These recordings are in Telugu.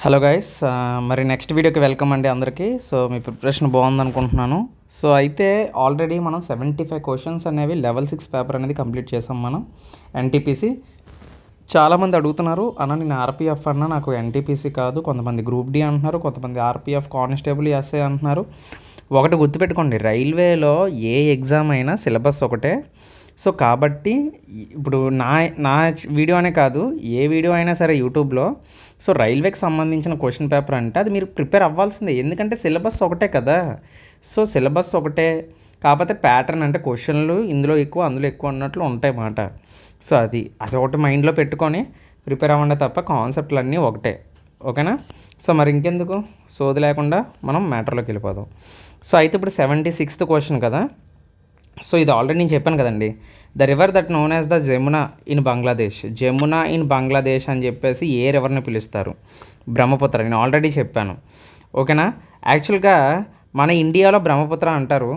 హలో గైస్, మరి నెక్స్ట్ వీడియోకి వెల్కమ్ అండి అందరికీ. సో మీ ప్రిపరేషన్ బాగుందనుకుంటున్నాను. సో అయితే ఆల్రెడీ మనం 75 క్వశ్చన్స్ అనేవి లెవెల్ 6 పేపర్ అనేది కంప్లీట్ చేసాం మనం ఎన్టీపీసీ. చాలామంది అడుగుతున్నారు అన్న, నేను ఆర్పిఎఫ్ అన్నా, నాకు ఎన్టీపీసీ కాదు. కొంతమంది గ్రూప్ డి అంటున్నారు, కొంతమంది ఆర్పిఎఫ్ కానిస్టేబుల్ ఎస్ఐ అంటున్నారు. ఒకటి గుర్తుపెట్టుకోండి, రైల్వేలో ఏ ఎగ్జామ్ అయినా సిలబస్ ఒకటే. సో కాబట్టి ఇప్పుడు నా నా వీడియో అనే కాదు, ఏ వీడియో అయినా సరే యూట్యూబ్లో, సో రైల్వేకి సంబంధించిన క్వశ్చన్ పేపర్ అంటే అది మీరు ప్రిపేర్ అవ్వాల్సిందే. ఎందుకంటే సిలబస్ ఒకటే కదా. సో సిలబస్ ఒకటే, కాకపోతే ప్యాటర్న్ అంటే క్వశ్చన్లు ఇందులో ఎక్కువ అందులో ఎక్కువ అన్నట్లు ఉంటాయి మాట. సో అది ఒకటి మైండ్లో పెట్టుకొని ప్రిపేర్ అవ్వండి తప్ప కాన్సెప్ట్లు అన్నీ ఒకటే. ఓకేనా? సో మరి ఇంకెందుకు సోది లేకుండా మనం మ్యాటర్లోకి వెళ్ళిపోదాం. సో అయితే ఇప్పుడు 76th క్వశ్చన్ కదా. సో ఇది ఆల్రెడీ నేను చెప్పాను కదండి, the river that known as the Jamuna in Bangladesh. Jamuna in Bangladesh అని చెప్పేసి ఏ రివర్ని పిలుస్తారు? బ్రహ్మపుత్ర. నేను ఆల్రెడీ చెప్పాను. ఓకేనా? యాక్చువల్గా మన ఇండియాలో బ్రహ్మపుత్ర అంటారు.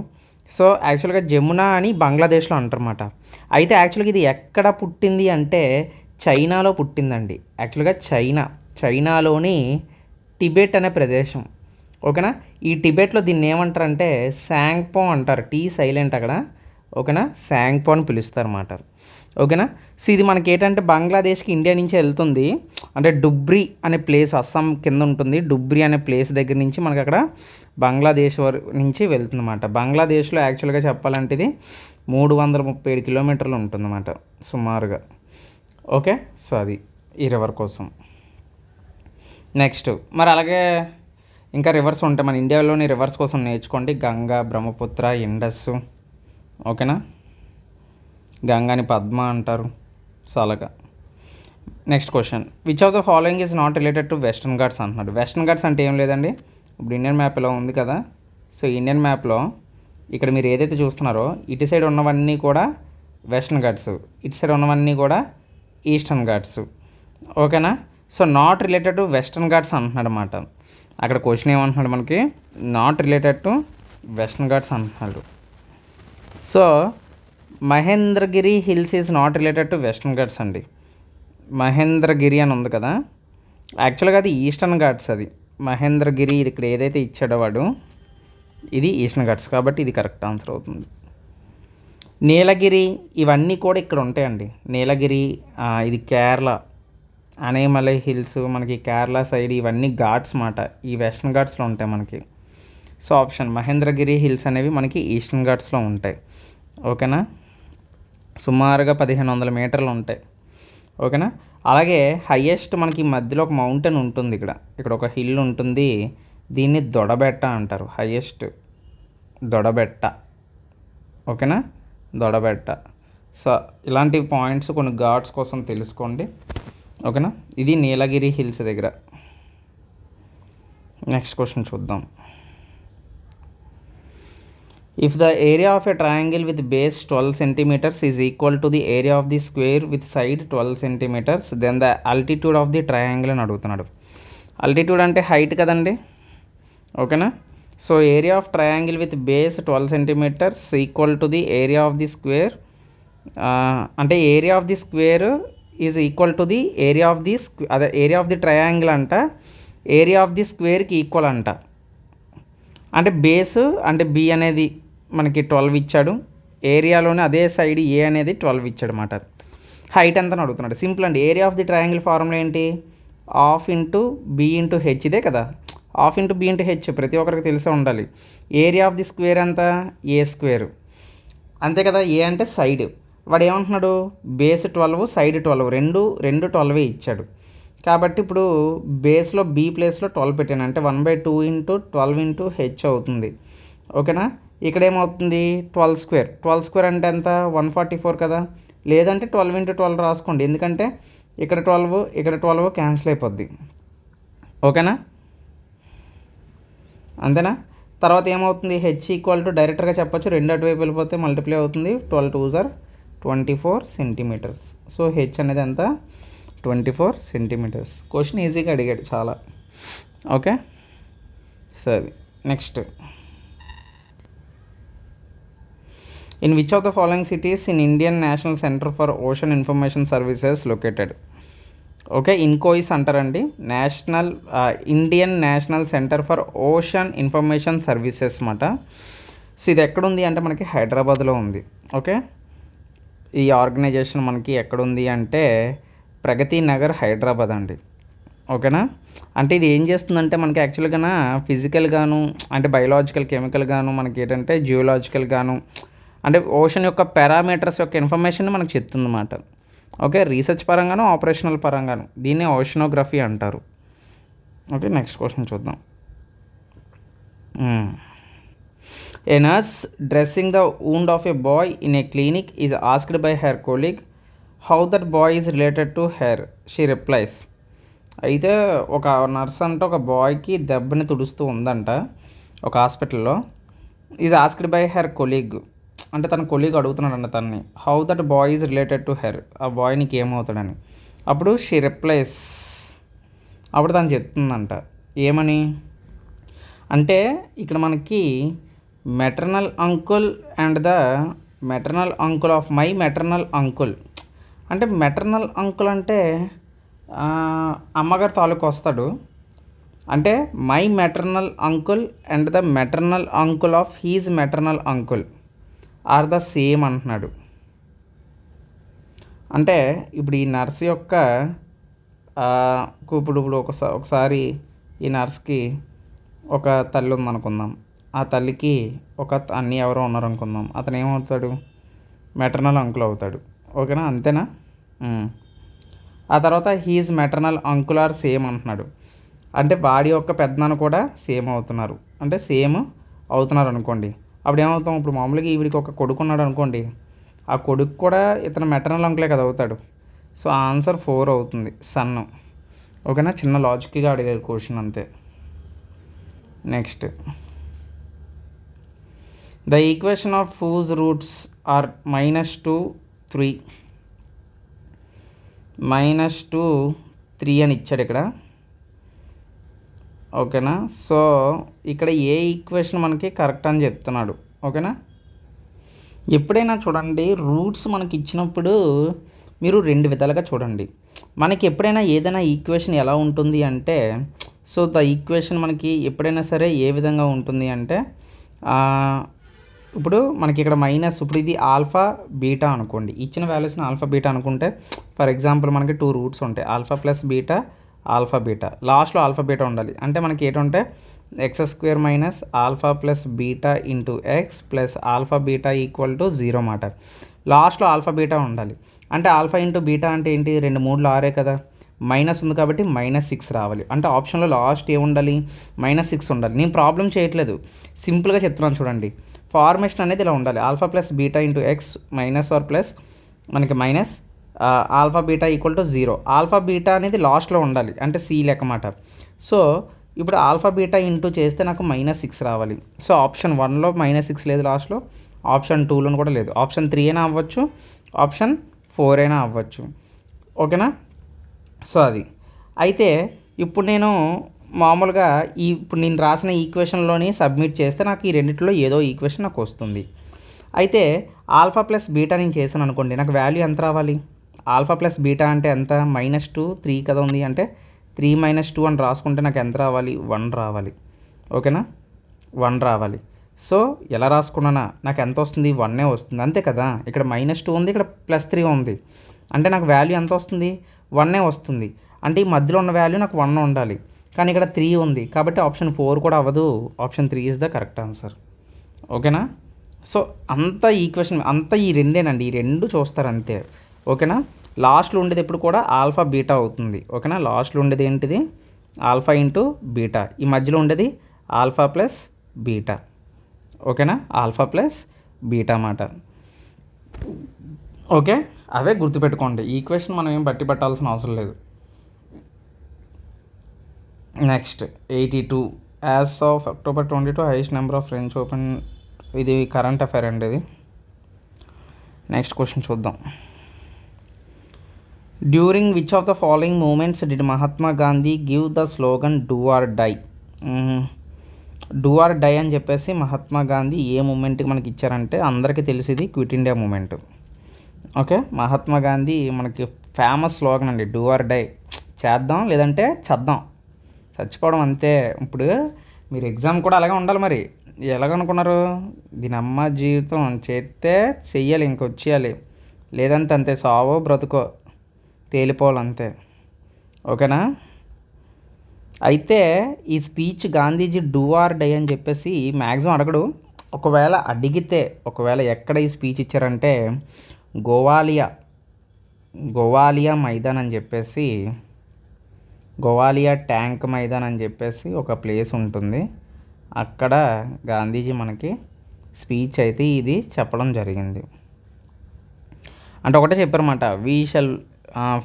సో యాక్చువల్గా జమునా అని బంగ్లాదేశ్లో అంటారన్నమాట. అయితే యాక్చువల్గా ఇది ఎక్కడ పుట్టింది అంటే చైనాలో పుట్టిందండి. యాక్చువల్గా చైనాలోని టిబెట్ అనే ప్రదేశం. ఓకేనా? ఈ టిబెట్లో దీన్ని ఏమంటారంటే శాంగ్పో అంటారు. టీ సైలెంట్ అక్కడ. ఓకేనా? శాంగ్పో అని పిలుస్తారు అన్నమాట. ఓకేనా? సో ఇది మనకి ఏంటంటే బంగ్లాదేశ్కి ఇండియా నుంచి వెళ్తుంది. అంటే డుబ్రీ అనే ప్లేస్ అస్సాం కింద ఉంటుంది. డుబ్రీ అనే ప్లేస్ దగ్గర నుంచి మనకి అక్కడ బంగ్లాదేశ్ నుంచి వెళ్తుంది అన్నమాట. బంగ్లాదేశ్లో యాక్చువల్గా చెప్పాలంటే ఇది 337 కిలోమీటర్లు ఉంటుందన్నమాట సుమారుగా. ఓకే? సో అది ఈ రివర్ కోసం. నెక్స్ట్ మరి అలాగే ఇంకా రివర్స్ ఉంటాయి. మన ఇండియాలోని రివర్స్ కోసం నేర్చుకోండి. గంగా, బ్రహ్మపుత్ర, ఇండస్. ఓకేనా? గంగాని పద్మ అంటారు. సో అలాగా. Next question, which of the following is not related to western ghats అంటున్నాడు. వెస్టర్న్ ఘాట్స్ అంటే ఏం లేదండి, ఇప్పుడు ఇండియన్ మ్యాప్ ఇలా ఉంది కదా. సో ఇండియన్ మ్యాప్లో ఇక్కడ మీరు ఏదైతే చూస్తున్నారో ఇటు సైడ్ ఉన్నవన్నీ కూడా వెస్టర్న్ ఘాట్స్, ఇటు సైడ్ ఉన్నవన్నీ కూడా ఈస్టర్న్ ఘాట్స్. ఓకేనా? So not related to western ghats అంటున్నాడు అన్నమాట. అక్కడ క్వశ్చన్ ఏమంటున్నాడు మనకి, not related to western ghats అంటున్నాడు. So Mahendragiri hills is not related to western ghats అండి. మహేంద్రగిరి అని ఉంది కదా, యాక్చువల్గా అది ఈస్టర్న్ ఘాట్స్. అది మహేంద్రగిరి ఇక్కడ ఏదైతే ఇచ్చాడో వాడు, ఇది ఈస్టర్న్ ఘాట్స్ కాబట్టి ఇది కరెక్ట్ ఆన్సర్ అవుతుంది. నీలగిరి ఇవన్నీ కూడా ఇక్కడ ఉంటాయండి. నీలగిరి ఇది కేరళ. అనేమలై హిల్స్ మనకి కేరళ సైడ్ ఇవన్నీ ఘాట్స్ మాట. ఈ వెస్టర్న్ ఘాట్స్లో ఉంటాయి మనకి. సో ఆప్షన్ మహేంద్రగిరి హిల్స్ అనేవి మనకి ఈస్టర్న్ ఘాట్స్లో ఉంటాయి. ఓకేనా? సుమారుగా 1500 మీటర్లు ఉంటాయి. ఓకేనా? అలాగే హయ్యెస్ట్ మనకి మధ్యలో ఒక మౌంటైన్ ఉంటుంది. ఇక్కడ ఒక హిల్ ఉంటుంది. దీన్ని దొడబెట్ట అంటారు. హయ్యెస్ట్ దొడబెట్ట. ఓకేనా? దొడబెట్ట. సో ఇలాంటి పాయింట్స్ కొన్ని ఘాట్స్ కోసం తెలుసుకోండి. ఓకేనా? ఇది నీలగిరి హిల్స్ దగ్గర. నెక్స్ట్ క్వశ్చన్ చూద్దాం. If the area of a triangle with base 12 centimetres is equal to the area of the square with side 12 centimetres, then the altitude of the triangle అని అడుగుతున్నాడు. ఆల్టిట్యూడ్ అంటే హైట్ కదండి. ఓకేనా? So area of triangle with base 12 centimetres equal to the area of the square, అంటే area of the square is equal to the area of the అదే ఏరియా ఆఫ్ ది ట్రయాంగిల్ అంట ఏరియా ఆఫ్ ది స్క్వేర్కి ఈక్వల్ అంట. అంటే బేస్ అంటే బి అనేది మనకి 12 ఇచ్చాడు, ఏరియాలోనే అదే సైడ్ ఏ అనేది 12 ఇచ్చాడు అన్నమాట. హైట్ ఎంత అని అడుగుతున్నాడు. సింపుల్ అండి. Area of the triangle formula ఏంటి? Half into B into H. ఇదే కదా, half into B into H ప్రతి ఒక్కరికి తెలిసే ఉండాలి. ఏరియా ఆఫ్ ది స్క్వేర్ ఎంత? A square. అంతే కదా. ఏ అంటే సైడ్. వాడు ఏమంటున్నాడు? బేస్ 12 సైడ్ 12 రెండు 12 ఇచ్చాడు. కాబట్టి ఇప్పుడు బేస్లో బి ప్లేస్లో 12 పెట్టాను అంటే 1/2 ఇంటూ 12 ఇంటూ హెచ్ అవుతుంది. ఓకేనా? ఇక్కడ ఏమవుతుంది? 12 స్క్వేర్ అంటే ఎంత? 144 కదా. లేదంటే 12 ఇంటూ 12 రాసుకోండి, ఎందుకంటే ఇక్కడ 12 ఇక్కడ 12 క్యాన్సిల్ అయిపోద్ది. ఓకేనా? అంతేనా? తర్వాత ఏమవుతుంది? హెచ్ ఈక్వల్ టు డైరెక్ట్గా చెప్పొచ్చు, రెండు అటువైపు వెళ్ళిపోతే మల్టిప్లై అవుతుంది. 12 2s are 24 centimetres. So H అనేది ఎంత? 24 సెంటీమీటర్స్. క్వశ్చన్ ఈజీగా అడిగాడు చాలా. ఓకే, సరే. Next, in which of the following cities in Indian National Centre for Ocean Information Services located? Okay, INCOIS అంటారండి, Indian National Centre for Ocean Information Services అన్నమాట. సో ఇది ఎక్కడుంది అంటే మనకి హైదరాబాద్లో ఉంది. ఓకే, ఈ ఆర్గనైజేషన్ మనకి ఎక్కడుంది అంటే ప్రగతి నగర్, హైదరాబాద్ అండి. ఓకేనా, అంటే ఇది ఏం చేస్తుందంటే మనకి యాక్చువల్గా ఫిజికల్ గాను, అంటే బయలాజికల్, కెమికల్ గాను, మనకి ఏంటంటే జియోలాజికల్ గాను, అంటే ఓషన్ యొక్క పారామీటర్స్ యొక్క ఇన్ఫర్మేషన్ మనకు చెప్తుంది అన్నమాట. ఓకే, రీసెర్చ్ పరంగాను, ఆపరేషనల్ పరంగాను దీన్ని ఓషనోగ్రఫీ అంటారు. ఓకే, నెక్స్ట్ క్వశ్చన్ చూద్దాం. A nurse dressing the wound of a boy in a clinic is asked by her colleague how that boy is related to her. She replies. అయితే ఒక నర్స్ అంటే ఒక బాయ్కి దెబ్బని తుడుస్తూ ఉందంట ఒక హాస్పిటల్లో. Is asked by her colleague, అంటే తన కొలీగ్ అడుగుతున్నాడంట తనని, how that boy is related to her, ఆ బాయ్ నీకు ఏమవుతాడని. అప్పుడు షీ రిప్లైస్, అప్పుడు తను చెప్తుందంట ఏమని అంటే ఇక్కడ మనకి maternal uncle and the maternal uncle of my maternal uncle. అంటే మెటర్నల్ అంకుల్ అంటే అమ్మగారు తాలూకు వస్తాడు, అంటే my maternal uncle and the maternal uncle of his maternal uncle are the same అంటున్నాడు. అంటే ఇప్పుడు ఈ నర్స్ యొక్క ఇప్పుడు ఒకసారి ఈ నర్స్కి ఒక తల్లి ఉందనుకుందాం, ఆ తల్లికి ఒక అన్నీ ఎవరో ఉన్నారనుకుందాం, అతను ఏమవుతాడు, మెటర్నల్ అంకుల్ అవుతాడు. ఓకేనా, అంతేనా. ఆ తర్వాత his maternal uncle are same అంటున్నాడు, అంటే వాడి యొక్క పెద్దనాన్న కూడా సేమ్ అవుతున్నారు, అంటే సేమ్ అవుతున్నారు అనుకోండి. అప్పుడు ఏమవుతాం, ఇప్పుడు మామూలుగా ఈవిడికి ఒక కొడుకు ఉన్నాడు అనుకోండి, ఆ కొడుకు కూడా ఇతను మెటర్నల్ అంకులే కదా అవుతాడు. సో ఆన్సర్ 4 అవుతుంది, సన్. ఓకేనా, చిన్న లాజిక్గా అడిగారు క్వశ్చన్ అంతే. Next, the equation of whose roots are -2, 3 -2, 3 అని ఇచ్చాడు ఇక్కడ. ఓకేనా, సో ఇక్కడ ఏ ఈక్వేషన్ మనకి కరెక్ట్ అని చెప్తున్నాడు. ఓకేనా, ఎప్పుడైనా చూడండి రూట్స్ మనకి ఇచ్చినప్పుడు మీరు 2 విధాలుగా చూడండి. మనకి ఎప్పుడైనా ఏదైనా ఈక్వేషన్ ఎలా ఉంటుంది అంటే, సో ద ఈక్వేషన్ మనకి ఎప్పుడైనా సరే ఏ విధంగా ఉంటుంది అంటే, ఇప్పుడు మనకి ఇక్కడ ఇప్పుడు ఇది ఆల్ఫా బీటా అనుకోండి, ఇచ్చిన వాల్యూస్ని ఆల్ఫా బీటా అనుకుంటే, ఫర్ ఎగ్జాంపుల్ మనకి 2 రూట్స్ ఉంటాయి, alpha plus beta, alpha beta, లాస్ట్లో ఆల్ఫా బీటా ఉండాలి. అంటే మనకి ఏంటంటే x² minus alpha plus beta into X plus alpha beta equal to 0 మాట. లాస్ట్లో ఆల్ఫా బీటా ఉండాలి. అంటే ఆల్ఫా ఇంటూ బీటా అంటే ఏంటి, 2 3 6 కదా, మైనస్ ఉంది కాబట్టి -6 రావాలి. అంటే ఆప్షన్లో లాస్ట్ ఏముండాలి, -6 ఉండాలి. నేను ప్రాబ్లం చేయట్లేదు, సింపుల్గా చెప్తున్నాను చూడండి. ఫార్మేషన్ అనేది ఇలా ఉండాలి, alpha plus beta into X minus R plus మనకి minus alpha beta equal to 0. Alpha beta అనేది లాస్ట్లో ఉండాలి, అంటే సి లెక్కమాట. సో ఇప్పుడు ఆల్ఫా బీటా ఇంటూ చేస్తే నాకు -6 రావాలి. సో ఆప్షన్ 1లో -6 లేదు లాస్ట్లో, ఆప్షన్ 2లో కూడా లేదు, ఆప్షన్ 3 అయినా అవ్వచ్చు, ఆప్షన్ 4 అయినా అవ్వచ్చు. ఓకేనా, సో అది అయితే ఇప్పుడు నేను మామూలుగా ఇప్పుడు నేను రాసిన ఈక్వేషన్లోని సబ్మిట్ చేస్తే నాకు ఈ రెండిట్లో ఏదో ఈక్వేషన్ నాకు వస్తుంది. అయితే ఆల్ఫా ప్లస్ బీటా నేను చేశాను అనుకోండి, నాకు వాల్యూ ఎంత రావాలి, ఆల్ఫా ప్లస్ బీటా అంటే ఎంత, -2 3 కదా ఉంది, అంటే 3 - 2 అని రాసుకుంటే నాకు ఎంత రావాలి, 1 రావాలి. ఓకేనా, 1 రావాలి. సో ఎలా రాసుకున్నానా నాకు ఎంత వస్తుంది, 1 వస్తుంది, అంతే కదా. ఇక్కడ -2 ఉంది, ఇక్కడ +3 ఉంది, అంటే నాకు వాల్యూ ఎంత వస్తుంది, 1 వస్తుంది. అంటే ఈ మధ్యలో ఉన్న వాల్యూ నాకు 1 ఉండాలి, కానీ ఇక్కడ 3 ఉంది, కాబట్టి ఆప్షన్ 4 కూడా అవ్వదు, option 3 is the correct answer. ఓకేనా, సో అంత ఈక్వేషన్ అంతా ఈ రెండేనండి, ఈ రెండు చూస్తారు అంతే. ఓకేనా, లాస్ట్లో ఉండేది ఎప్పుడు కూడా ఆల్ఫా బీటా అవుతుంది. ఓకేనా, లాస్ట్లో ఉండేది ఏంటిది, ఆల్ఫా ఇంటూ బీటా, ఈ మధ్యలో ఉండేది ఆల్ఫా ప్లస్ బీటా. ఓకేనా, ఆల్ఫా ప్లస్ బీటా మాట. ఓకే, అవే గుర్తుపెట్టుకోండి, ఈక్వేషన్ మనం ఏం బట్టి పట్టాల్సిన అవసరం లేదు. Next 82 as of October 22 highest number of French Open. ఇది కరెంట్ అఫైర్ అండి ఇది. నెక్స్ట్ క్వశ్చన్ చూద్దాం. During which of the following movements did Mahatma Gandhi give the slogan do or die. Do or die అని చెప్పేసి మహాత్మా గాంధీ ఏ మూమెంట్కి మనకి ఇచ్చారంటే అందరికీ తెలిసింది quit India moment. Okay, Mahatma Gandhi మనకి ఫేమస్ స్లోగన్ అండి డూ ఆర్ డై. చేద్దాం లేదంటే చద్దాం, చచ్చిపోవడం అంతే. ఇప్పుడు మీరు ఎగ్జామ్ కూడా అలాగే ఉండాలి. మరి ఎలాగనుకున్నారు, దీని అమ్మ జీవితం చేస్తే చెయ్యాలి, ఇంకొచ్చేయాలి, లేదంటే అంతే, సావో బ్రతుకో తేలిపోవాలి అంతే. ఓకేనా? అయితే ఈ speech Gandhiji do or die అని చెప్పేసి మ్యాక్సిమం అడగడు. ఒకవేళ అడిగితే, ఒకవేళ ఎక్కడ ఈ స్పీచ్ ఇచ్చారంటే గోవాలియా మైదాన్ అని చెప్పేసి, గోవాలియా ట్యాంక్ మైదాన్ అని చెప్పేసి ఒక ప్లేస్ ఉంటుంది. అక్కడ గాంధీజీ మనకి స్పీచ్ అయితే ఇది చెప్పడం జరిగింది. అంటే ఒకటే చెప్పారన్నమాట, we shall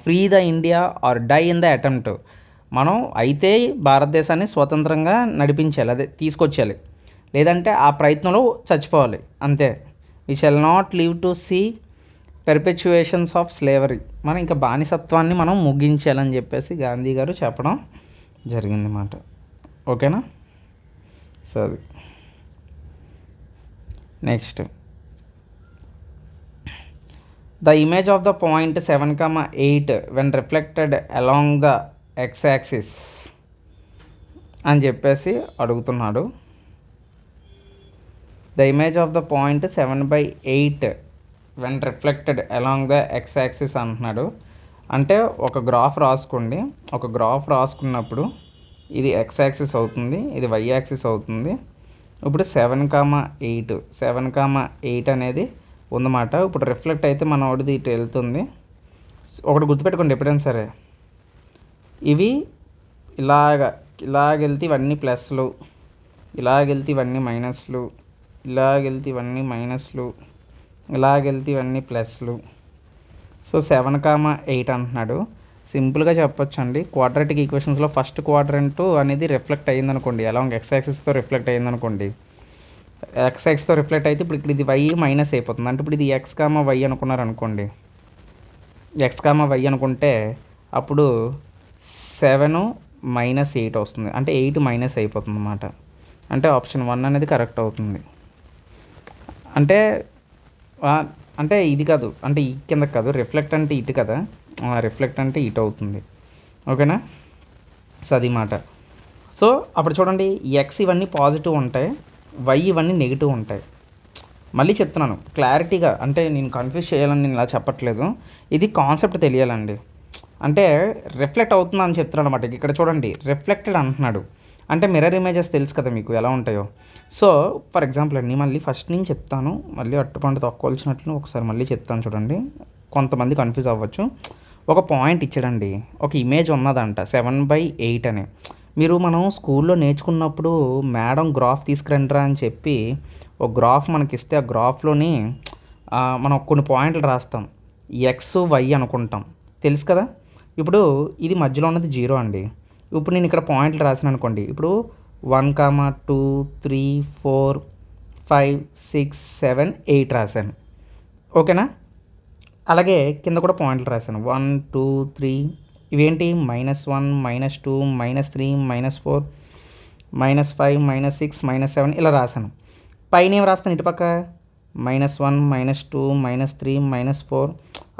free the India or die in the attempt. మనం అయితే భారతదేశాన్ని స్వతంత్రంగా నడిపించాలి, అదే తీసుకొచ్చేయాలి, లేదంటే ఆ ప్రయత్నంలో చచ్చిపోవాలి అంతే. We shall not live to see perpetuations of slavery. మనం ఇంకా బానిసత్వాన్ని మనం ముగించాలని చెప్పేసి గాంధీ గారు చెప్పడం జరిగింది అన్నమాట. ఓకేనా? సో అది next, the image of the point 7,8 when reflected along the X axis అని చెప్పేసి అడుగుతున్నాడు. The image of the point 7/8 when reflected along the X axis అంటున్నాడు. అంటే ఒక గ్రాఫ్ రాసుకోండి. ఒక గ్రాఫ్ రాసుకున్నప్పుడు ఇది ఎక్స్ యాక్సిస్ అవుతుంది, ఇది వై యాక్సిస్ అవుతుంది. ఇప్పుడు 7,8 అనేది ఉందన్నమాట. ఇప్పుడు రిఫ్లెక్ట్ అయితే మన వాడిది ఇటు వెళ్తుంది. ఒకటి గుర్తుపెట్టుకోండి ఎప్పుడైనా సరే, ఇవి ఇలాగెళ్తే ఇవన్నీ ప్లస్లు, ఇలాగెళ్తే ఇవన్నీ మైనస్లు, ఇలాగెళ్తే ఇవన్నీ మైనస్లు, ఇలాగెళ్తే ఇవన్నీ ప్లస్లు. సో 7,8 అంటున్నాడు. సింపుల్గా చెప్పొచ్చు అండి, క్వాడ్రాటిక్ ఈక్వేషన్స్లో ఫస్ట్ క్వాడ్రంట్ అనేది రిఫ్లెక్ట్ అయ్యిందనుకోండి, అలాంగ్ ఎక్స్ యాక్సిస్తో రిఫ్లెక్ట్ అయ్యిందనుకోండి, ఎక్స్ ఎక్స్తో రిఫ్లెక్ట్ అయితే ఇప్పుడు ఇక్కడ ఇది వై మైనస్ అయిపోతుంది. అంటే ఇప్పుడు ఇది ఎక్స్ కామా వై అనుకున్నారు అనుకోండి, ఎక్స్ కామా వై అనుకుంటే అప్పుడు 7 - 8 వస్తుంది. అంటే 8 మైనస్ అయిపోతుంది అన్నమాట. అంటే ఆప్షన్ 1 అనేది కరెక్ట్ అవుతుంది. అంటే అంటే ఇది కాదు, అంటే ఈ కింద కాదు, రిఫ్లెక్ట్ అంటే ఇటు కదా, రిఫ్లెక్ట్ అంటే ఇటు అవుతుంది. ఓకేనా? సో అది మాట. సో అప్పుడు చూడండి, ఎక్స్ ఇవన్నీ పాజిటివ్ ఉంటాయి, వై ఇవన్నీ నెగిటివ్ ఉంటాయి. మళ్ళీ చెప్తున్నాను క్లారిటీగా, అంటే నేను కన్ఫ్యూజ్ చేయాలని నేను ఇలా చెప్పట్లేదు, ఇది కాన్సెప్ట్ తెలియాలండి. అంటే రిఫ్లెక్ట్ అవుతుందా అని చెప్తున్నాడు అనమాట. ఇక్కడ చూడండి రిఫ్లెక్టెడ్ అంటున్నాడు, అంటే మిర్రర్ ఇమేజెస్ తెలుసు కదా మీకు ఎలా ఉంటాయో. సో ఫర్ ఎగ్జాంపుల్ అండి, మళ్ళీ ఫస్ట్ నేను చెప్తాను, మళ్ళీ అట్టుపండు తక్కువచ్చినట్లు ఒకసారి మళ్ళీ చెప్తాను చూడండి, కొంతమంది కన్ఫ్యూజ్ అవ్వచ్చు. ఒక పాయింట్ ఇచ్చాడండి, ఒక ఇమేజ్ ఉన్నదంట 7/8 అని. మనం స్కూల్లో నేర్చుకున్నప్పుడు మేడం గ్రాఫ్ తీసుకురండిరా అని చెప్పి ఒక గ్రాఫ్ మనకి ఇస్తే, ఆ గ్రాఫ్లోని మనం కొన్ని పాయింట్లు రాస్తాం, ఎక్స్ వై అనుకుంటాం, తెలుసు కదా. ఇప్పుడు ఇది మధ్యలో ఉన్నది 0 అండి. ఇప్పుడు నేను ఇక్కడ పాయింట్లు రాసాను అనుకోండి, ఇప్పుడు 1, 2, 3, 4, 5, 6, 7, 8 రాశాను. ఓకేనా? అలాగే కింద కూడా పాయింట్లు రాశాను, 1, 2, 3, ఇవేంటి -1, -2, -3, -4, -5, -6, -7 ఇలా రాశాను. పైన ఏం రాస్తాను, ఇటుపక్క -1, -2, -3, -4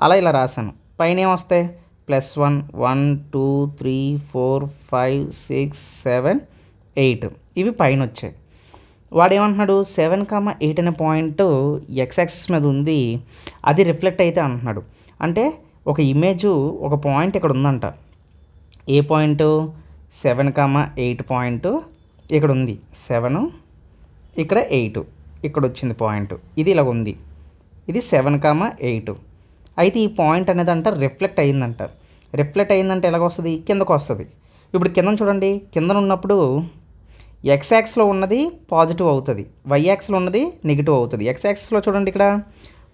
అలా ఇలా రాశాను. పైన ఏం వస్తాయి, +1, 1, 2, 3, 4, 5, 6, 7, 8 ఇవి పైన వచ్చాయి. వాడు ఏమంటున్నాడు, 7,8 అనే పాయింట్ ఎక్స్ యాక్సిస్ మీద ఉంది, అది రిఫ్లెక్ట్ అయితే అంటున్నాడు. అంటే ఒక ఇమేజ్, ఒక పాయింట్ ఇక్కడ ఉందంట, ఏ పాయింట్, 7,8 పాయింట్ ఇక్కడ ఉంది, 7 ఇక్కడ 8 ఇక్కడ వచ్చింది పాయింట్, ఇది ఇలాగ ఉంది, ఇది 7,8. అయితే ఈ పాయింట్ అనేది అంట రిఫ్లెక్ట్ అయ్యిందంట. రిఫ్లెక్ట్ అయ్యిందంటే ఎలాగొస్తుంది, కిందకు వస్తుంది. ఇప్పుడు కింద చూడండి, కింద ఉన్నప్పుడు ఎక్స్ యాక్స్లో ఉన్నది పాజిటివ్ అవుతుంది, వై యాక్స్లో ఉన్నది నెగిటివ్ అవుతుంది. ఎక్స్ యాక్స్లో చూడండి, ఇక్కడ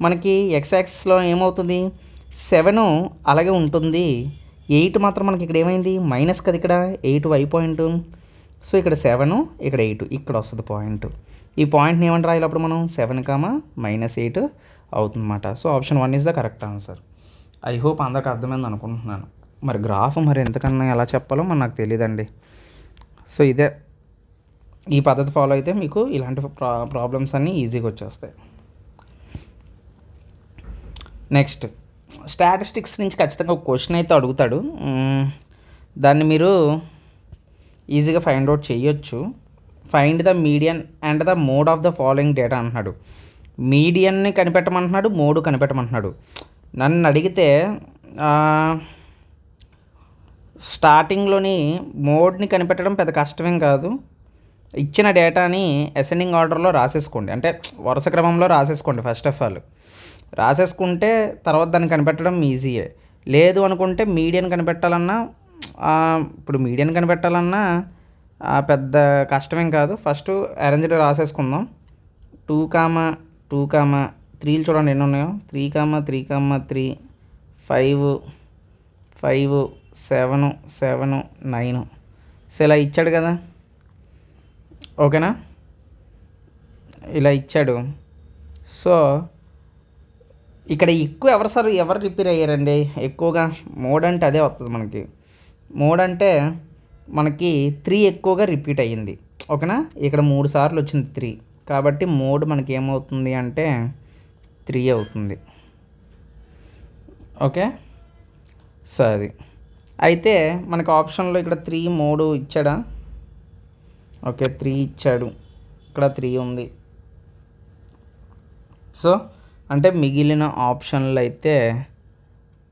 మనకి ఎక్స్ యాక్స్లో ఏమవుతుంది, 7 అలాగే ఉంటుంది, 8 మాత్రం మనకి ఇక్కడ ఏమైంది మైనస్ కదా, ఇక్కడ 8 వై పాయింట్. సో ఇక్కడ 7 ఇక్కడ 8 ఇక్కడ వస్తుంది పాయింట్. ఈ పాయింట్ని ఏమంటే రాయాలప్పుడు మనం 7,-8 అవుతుందన్నమాట. So option 1 is the correct answer. I hope అందరికి అర్థమైంది అనుకుంటున్నాను. మరి గ్రాఫ్ మరి ఎంతకన్నా ఎలా చెప్పాలో మరి నాకు తెలియదండి. సో ఇదే, ఈ పద్ధతి ఫాలో అయితే మీకు ఇలాంటి ప్రాబ్లమ్స్ అన్నీ ఈజీగా వచ్చేస్తాయి. నెక్స్ట్, స్టాటిస్టిక్స్ నుంచి ఖచ్చితంగా ఒక క్వశ్చన్ అయితే అడుగుతాడు. దాన్ని మీరు ఈజీగా ఫైండ్ అవుట్ చేయొచ్చు. Find the median and the mode of the following data అంటున్నాడు. మీడియన్ని కనిపెట్టమంటున్నాడు, మోడ్ కనిపెట్టమంటున్నాడు. నన్ను అడిగితే స్టార్టింగ్లోని మోడ్ని కనిపెట్టడం పెద్ద కష్టమేం కాదు. ఇచ్చిన డేటాని అసెండింగ్ ఆర్డర్లో రాసేసుకోండి, అంటే వరుస క్రమంలో రాసేసుకోండి. ఫస్ట్ ఆఫ్ ఆల్ రాసేసుకుంటే తర్వాత దాన్ని కనిపెట్టడం ఈజీయే. లేదు అనుకుంటే మీడియన్ కనిపెట్టాలన్నా ఇప్పుడు మీడియన్ కనిపెట్టాలన్నా పెద్ద కష్టమేం కాదు. First arranged రాసేసుకుందాం. 2,2,3 చూడండి ఎన్ని ఉన్నాయో. 3,3,3 5 5 7 7 9. సో ఇలా ఇచ్చాడు కదా, ఓకేనా, ఇలా ఇచ్చాడు. సో ఇక్కడ ఎక్కువ ఎవరు రిపేర్ అయ్యారండి ఎక్కువగా? మోడ్ అంటే అదే వస్తుంది మనకి. మోడ్ అంటే మనకి 3 ఎక్కువగా రిపీట్ అయ్యింది, ఓకేనా. ఇక్కడ 3 సార్లు వచ్చింది 3, కాబట్టి మోడ్ మనకి ఏమవుతుంది అంటే 3 అవుతుంది, ఓకే. సో అది అయితే మనకి ఆప్షన్లో ఇక్కడ 3 మోడ్ ఇచ్చాడా? ఓకే, 3 ఇచ్చాడు, ఇక్కడ 3 ఉంది. సో అంటే మిగిలిన ఆప్షన్లు అయితే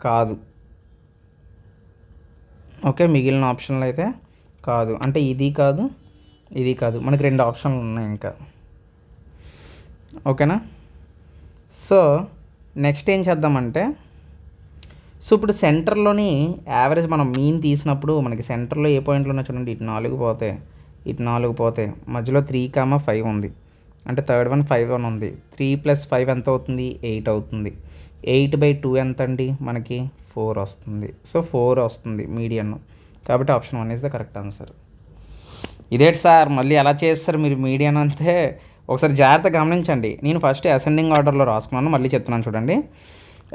కాదు, ఓకే. మిగిలిన ఆప్షన్లు అయితే కాదు, అంటే ఇది కాదు, ఇది కాదు. మనకి 2 ఆప్షన్లు ఉన్నాయి ఇంకా, ఓకేనా. సో నెక్స్ట్ ఏం చేద్దామంటే, సో ఇప్పుడు సెంటర్లోని యావరేజ్ మనం మీన్ తీసినప్పుడు మనకి సెంటర్లో ఏ పాయింట్లు ఉన్నాయి చూడండి. ఇటు 4 పోతే, ఇటు 4 పోతే, మధ్యలో 3,5 ఉంది, అంటే థర్డ్ వన్ 5 1 ఉంది. 3 + 5 ఎంత అవుతుంది? 8 అవుతుంది. 8/2 ఎంత అండి? మనకి 4 వస్తుంది. సో 4 వస్తుంది మీడియన్, కాబట్టి option 1 is the correct answer. ఇదేంటి సార్ మళ్ళీ ఎలా చేస్తారు మీరు మీడియన్ అంతే? ఒకసారి జాగ్రత్తగా గమనించండి. నేను ఫస్ట్ అసెండింగ్ ఆర్డర్లో రాసుకున్నాను, మళ్ళీ చెప్తున్నాను చూడండి.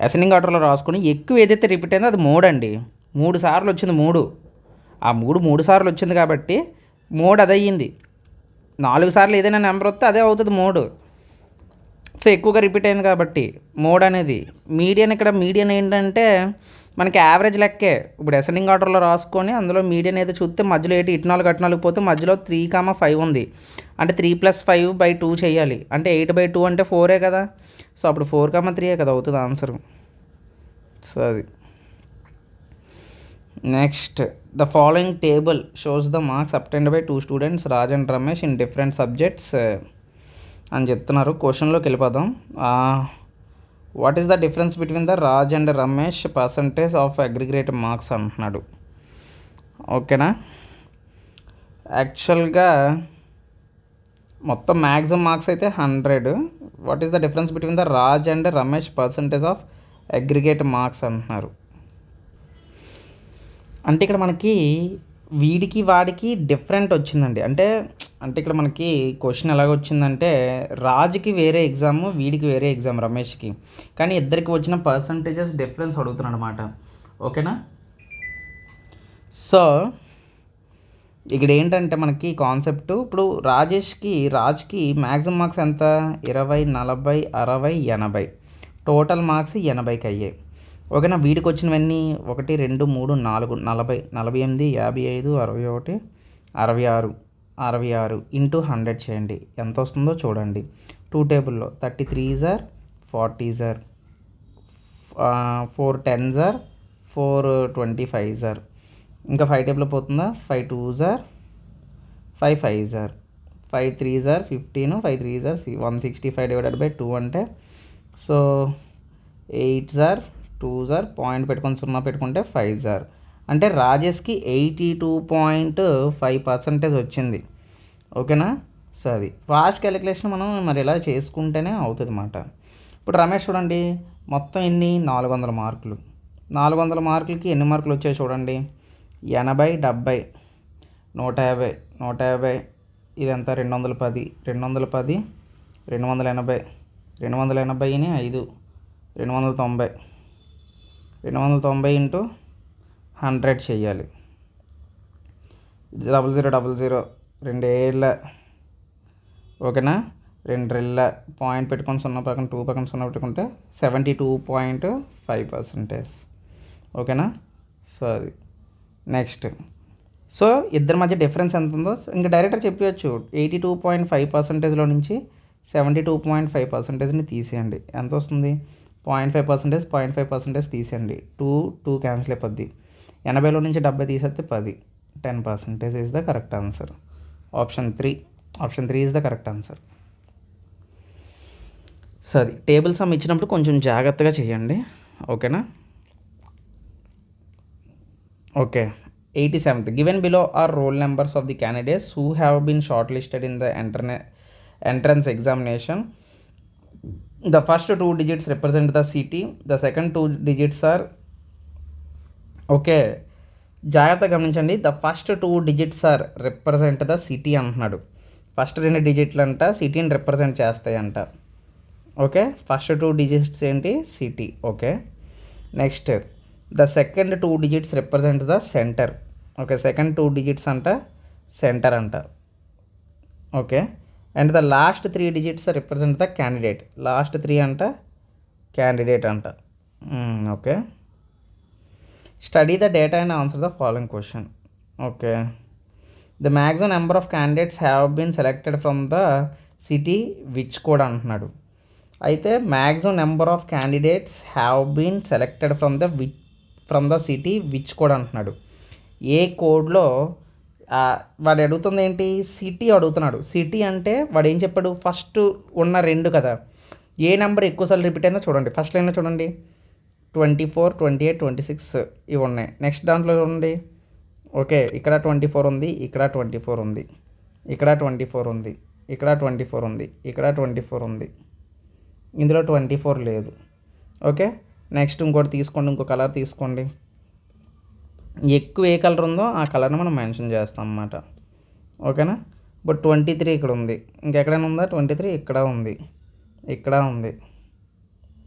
అసెండింగ్ ఆర్డర్లో రాసుకుని ఎక్కువ ఏదైతే రిపీట్ అయిందో అది మోడ్ అండి. 3 సార్లు వచ్చింది 3, ఆ 3 సార్లు వచ్చింది కాబట్టి మోడ్ అది అయ్యింది. 4 సార్లు ఏదైనా నెంబర్ వస్తే అదే అవుతుంది మోడ్. సో ఎక్కువగా రిపీట్ అయింది కాబట్టి మోడ్ అనేది. మీడియన్ ఇక్కడ మీడియన్ ఏంటంటే మనకి యావరేజ్ లెక్కే. ఇప్పుడు అసెండింగ్ ఆర్డర్లో రాసుకొని అందులో మీడియన్ అయితే చూస్తే మధ్యలో ఏంటి? ఇటు 4 అటు 4 పోతే మధ్యలో 3,5 ఉంది, అంటే 3 + 5/2 చేయాలి, అంటే 8/2 అంటే 4 కదా. సో అప్పుడు 4,3 కదా అవుతుంది ఆన్సర్. సో అది. Next, the following table shows the marks obtained by 2 students Raj and Ramesh in different subjects అని చెప్తున్నారు. క్వశ్చన్లోకి వెళ్ళిపోదాం. What is the difference between the Raj and Ramesh percentage of aggregate marks అంటున్నాడు, ఓకేనా. యాక్చువల్గా మొత్తం మ్యాక్సిమం మార్క్స్ అయితే 100. What is the difference between the Raj and Ramesh percentage of aggregate marks అంటున్నారు. అంటే ఇక్కడ మనకి వీడికి వాడికి డిఫరెంట్ వచ్చిందండి. అంటే ఇక్కడ మనకి క్వశ్చన్ ఎలాగ వచ్చిందంటే, రాజుకి వేరే ఎగ్జామ్, వీడికి వేరే ఎగ్జామ్ రమేష్కి, కానీ ఇద్దరికి వచ్చిన పర్సంటేజెస్ డిఫరెన్స్ అడుగుతున్నాడు అనమాట, ఓకేనా. సో ఇక్కడ ఏంటంటే మనకి కాన్సెప్ట్, ఇప్పుడు రాజ్కి మ్యాక్సిమం మార్క్స్ ఎంత? 20, 40, 60, 80, టోటల్ మార్క్స్ 80కి అయ్యాయి, ఓకేనా. వీడికి వచ్చినవన్నీ 1 2 3 4 40 48 55 61 66 66 ఇంటూ 100 చేయండి, ఎంత వస్తుందో చూడండి. 2 టేబుల్లో 33 సార్ 40 సార్ 4 10 సార్ 4 25 సార్, ఇంకా 5 టేబుల్లో పోతుందా? 5 2 సార్ 5 5 సార్ 5 3 సార్ 15 5 3 సార్ 165/2 అంటే సో 8 సార్ 2 సార్ పాయింట్ పెట్టుకొని 0 పెట్టుకుంటే 5 సార్, అంటే రాజేష్కి 82.5% వచ్చింది, ఓకేనా. సో అది ఫాస్ట్ క్యాలిక్యులేషన్ మనం మరి ఇలా చేసుకుంటేనే అవుతుంది అన్నమాట. ఇప్పుడు రమేష్ చూడండి, మొత్తం ఎన్ని? 400 మార్కులు. 400 మార్కులకి ఎన్ని మార్కులు వచ్చాయి చూడండి. 80 70 150 150, ఇదంతా 210 210 280 280ని 5 290 290 ఇంటూ 100 చేయాలి. 0000 2 ఏళ్ళ, ఓకేనా. 2 రెళ్ళ పాయింట్ పెట్టుకొని 0 పక్కన 2 పక్కన 0 పెట్టుకుంటే 72.5%, ఓకేనా. సో అది నెక్స్ట్ సో ఇద్దరి మధ్య డిఫరెన్స్ ఎంత ఉందో ఇంకా డైరెక్టర్ చెప్పవచ్చు 82.5% నుంచి 72.5%ని తీసేయండి. ఎంత వస్తుంది? 0.5% తీసేయండి. 2 క్యాన్సిల్ అయిపోద్ది. 80లో నుంచి 70 తీసేస్తే 10. 10% is the correct answer. Option 3 is the correct answer. సరే, టేబుల్ సమ్ ఇచ్చినప్పుడు కొంచెం జాగ్రత్తగా చేయండి, ఓకేనా? Okay. 87th. Given below are roll numbers of the candidates who have been shortlisted in the entrance examination. The first 2 digits represent the city. The second 2 digits are okay, జాగ్రత్తగా గమనించండి. The first 2 digits are represent the city అంటున్నాడు. ఫస్ట్ 2 డిజిట్లు అంట సిటీని రిప్రజెంట్ చేస్తాయంట. ఓకే, ఫస్ట్ 2 digits ఏంటి? City. Okay, next the second 2 digits represent the centre. Okay, second 2 digits అంట సెంటర్ అంట. Okay, and the last 3 digits represent the candidate. Last 3 అంట క్యాండిడేట్ అంట. Okay, study the data and answer the following question. Okay, the maximum number of candidates have been selected from the city which code అంటున్నాడు. అయితే maximum number of candidates have been selected from the city which code అంటున్నాడు. ఏ కోడ్లో వాడు అడుగుతుంది ఏంటి? సిటీ అడుగుతున్నాడు. సిటీ అంటే వాడు ఏం చెప్పాడు? ఫస్ట్ ఉన్న 2 కదా, ఏ నెంబర్ ఎక్కువసార్లు రిపీట్ అయిందో చూడండి. ఫస్ట్ లైన్లో చూడండి, 24, 28, 26 ఇవి ఉన్నాయి. నెక్స్ట్ దాంట్లో చూడండి, ఓకే, ఇక్కడ 24 ఉంది, ఇక్కడ 24 ఉంది, ఇక్కడ 24 ఉంది, ఇక్కడ 24 ఉంది, ఇక్కడ 24 ఉంది, ఇందులో 24 లేదు. ఓకే, నెక్స్ట్ ఇంకోటి తీసుకోండి, ఇంకో కలర్ తీసుకోండి. ఎక్కువ ఏ కలర్ ఉందో ఆ కలర్ని మనం మెన్షన్ చేస్తాం అన్నమాట. ఓకేనా? బట్ 23 ఇక్కడ ఉంది. ఇంకెక్కడైనా ఉందా? 23 ఇక్కడ ఉంది, ఇక్కడ ఉంది,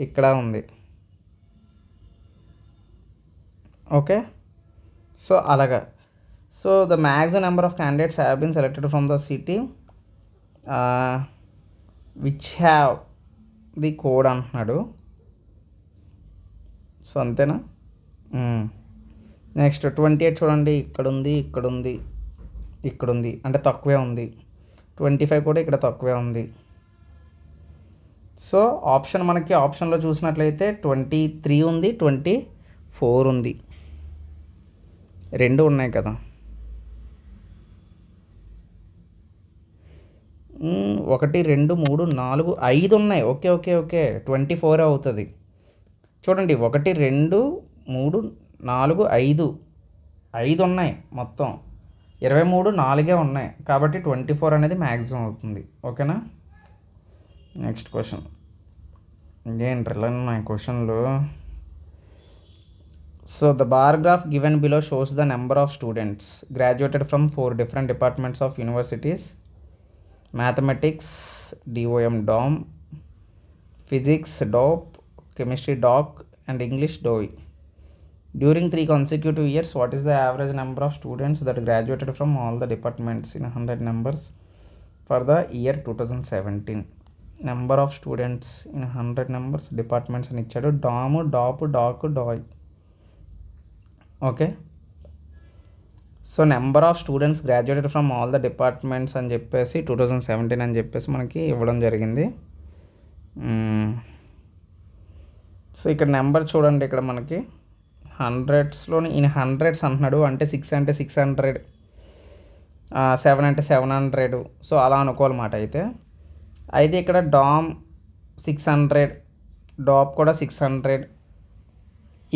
ఇక్కడ ఉంది. ఓకే, సో అలాగా. So the maximum number of candidates have been selected from the city which have the code అంటున్నాడు. సో అంతేనా? నెక్స్ట్ 28 చూడండి, ఇక్కడ ఉంది, ఇక్కడ ఉంది, ఇక్కడ ఉంది, అంటే తక్కువే ఉంది. 25 కూడా ఇక్కడ తక్కువే ఉంది. సో ఆప్షన్ మనకి ఆప్షన్లో చూసినట్లయితే 23 ఉంది, 24 ఉంది, 2 ఉన్నాయి కదా. 1, 2, 3, 4, 5 ఉన్నాయి. ఓకే ఓకే ఓకే, 24 అవుతుంది. చూడండి, 1, 2, 3, 4, 5 ఉన్నాయి. మొత్తం 23, 4 ఉన్నాయి. కాబట్టి 24 అనేది మ్యాక్సిమం అవుతుంది. ఓకేనా? Next question. ఏంటి ఇలా ఉన్నాయి క్వశ్చన్లు? So the bar graph given below shows the number of students graduated from 4 different departments of universities: mathematics DOM DOM, physics DOP, chemistry DOC, and English DOE. During 3 consecutive years, what is the average number of students that graduated from all the departments in 100 numbers for the year 2017? Number of students in 100 numbers, departments అని ఇచ్చాడు. DOM, DOP, DOC, DOE. Okay, so number of students graduated from all the departments అని చెప్పేసి 2017 అని చెప్పేసి మనకి ఇవ్వడం జరిగింది. సో ఇక్కడ నెంబర్ చూడండి, ఇక్కడ మనకి 100స్లోని ఇన్ 100s అంటున్నాడు. అంటే 6 అంటే 600, 7 అంటే 700. సో అలా అనుకోవాలన్నమాట. అయితే ఇక్కడ DOM 600, DOP కూడా 600,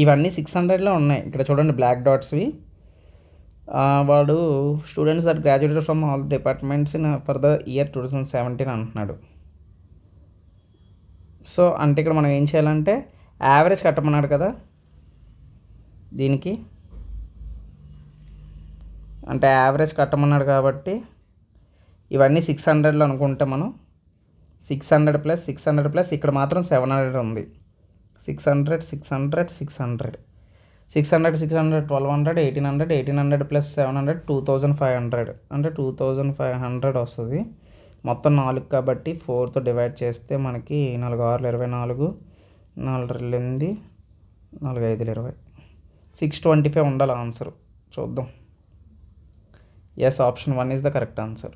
ఇవన్నీ 600లో ఉన్నాయి. ఇక్కడ చూడండి బ్లాక్ డాట్స్వి. వాడు students that graduated from all departments in for the year 2017 అంటున్నాడు. సో అంటే ఇక్కడ మనం ఏం చేయాలంటే యావరేజ్ కట్టమన్నాడు కదా దీనికి, అంటే యావరేజ్ కట్టమన్నాడు కాబట్టి ఇవన్నీ 600లో అనుకుంటే మనం 600 ప్లస్ 600 ప్లస్ ఇక్కడ మాత్రం 700 ఉంది. 600, 600, 600, 600, 600, 1200, 1800, 1800 ప్లస్ 700, 2500, అంటే 2500 వస్తుంది. మొత్తం 4 కాబట్టి 4తో డివైడ్ చేస్తే మనకి 4 6 24, 4 2 8, 4 5 20, 625 ఉండాలి ఆన్సర్. చూద్దాం. Yes, option 1 is the correct answer.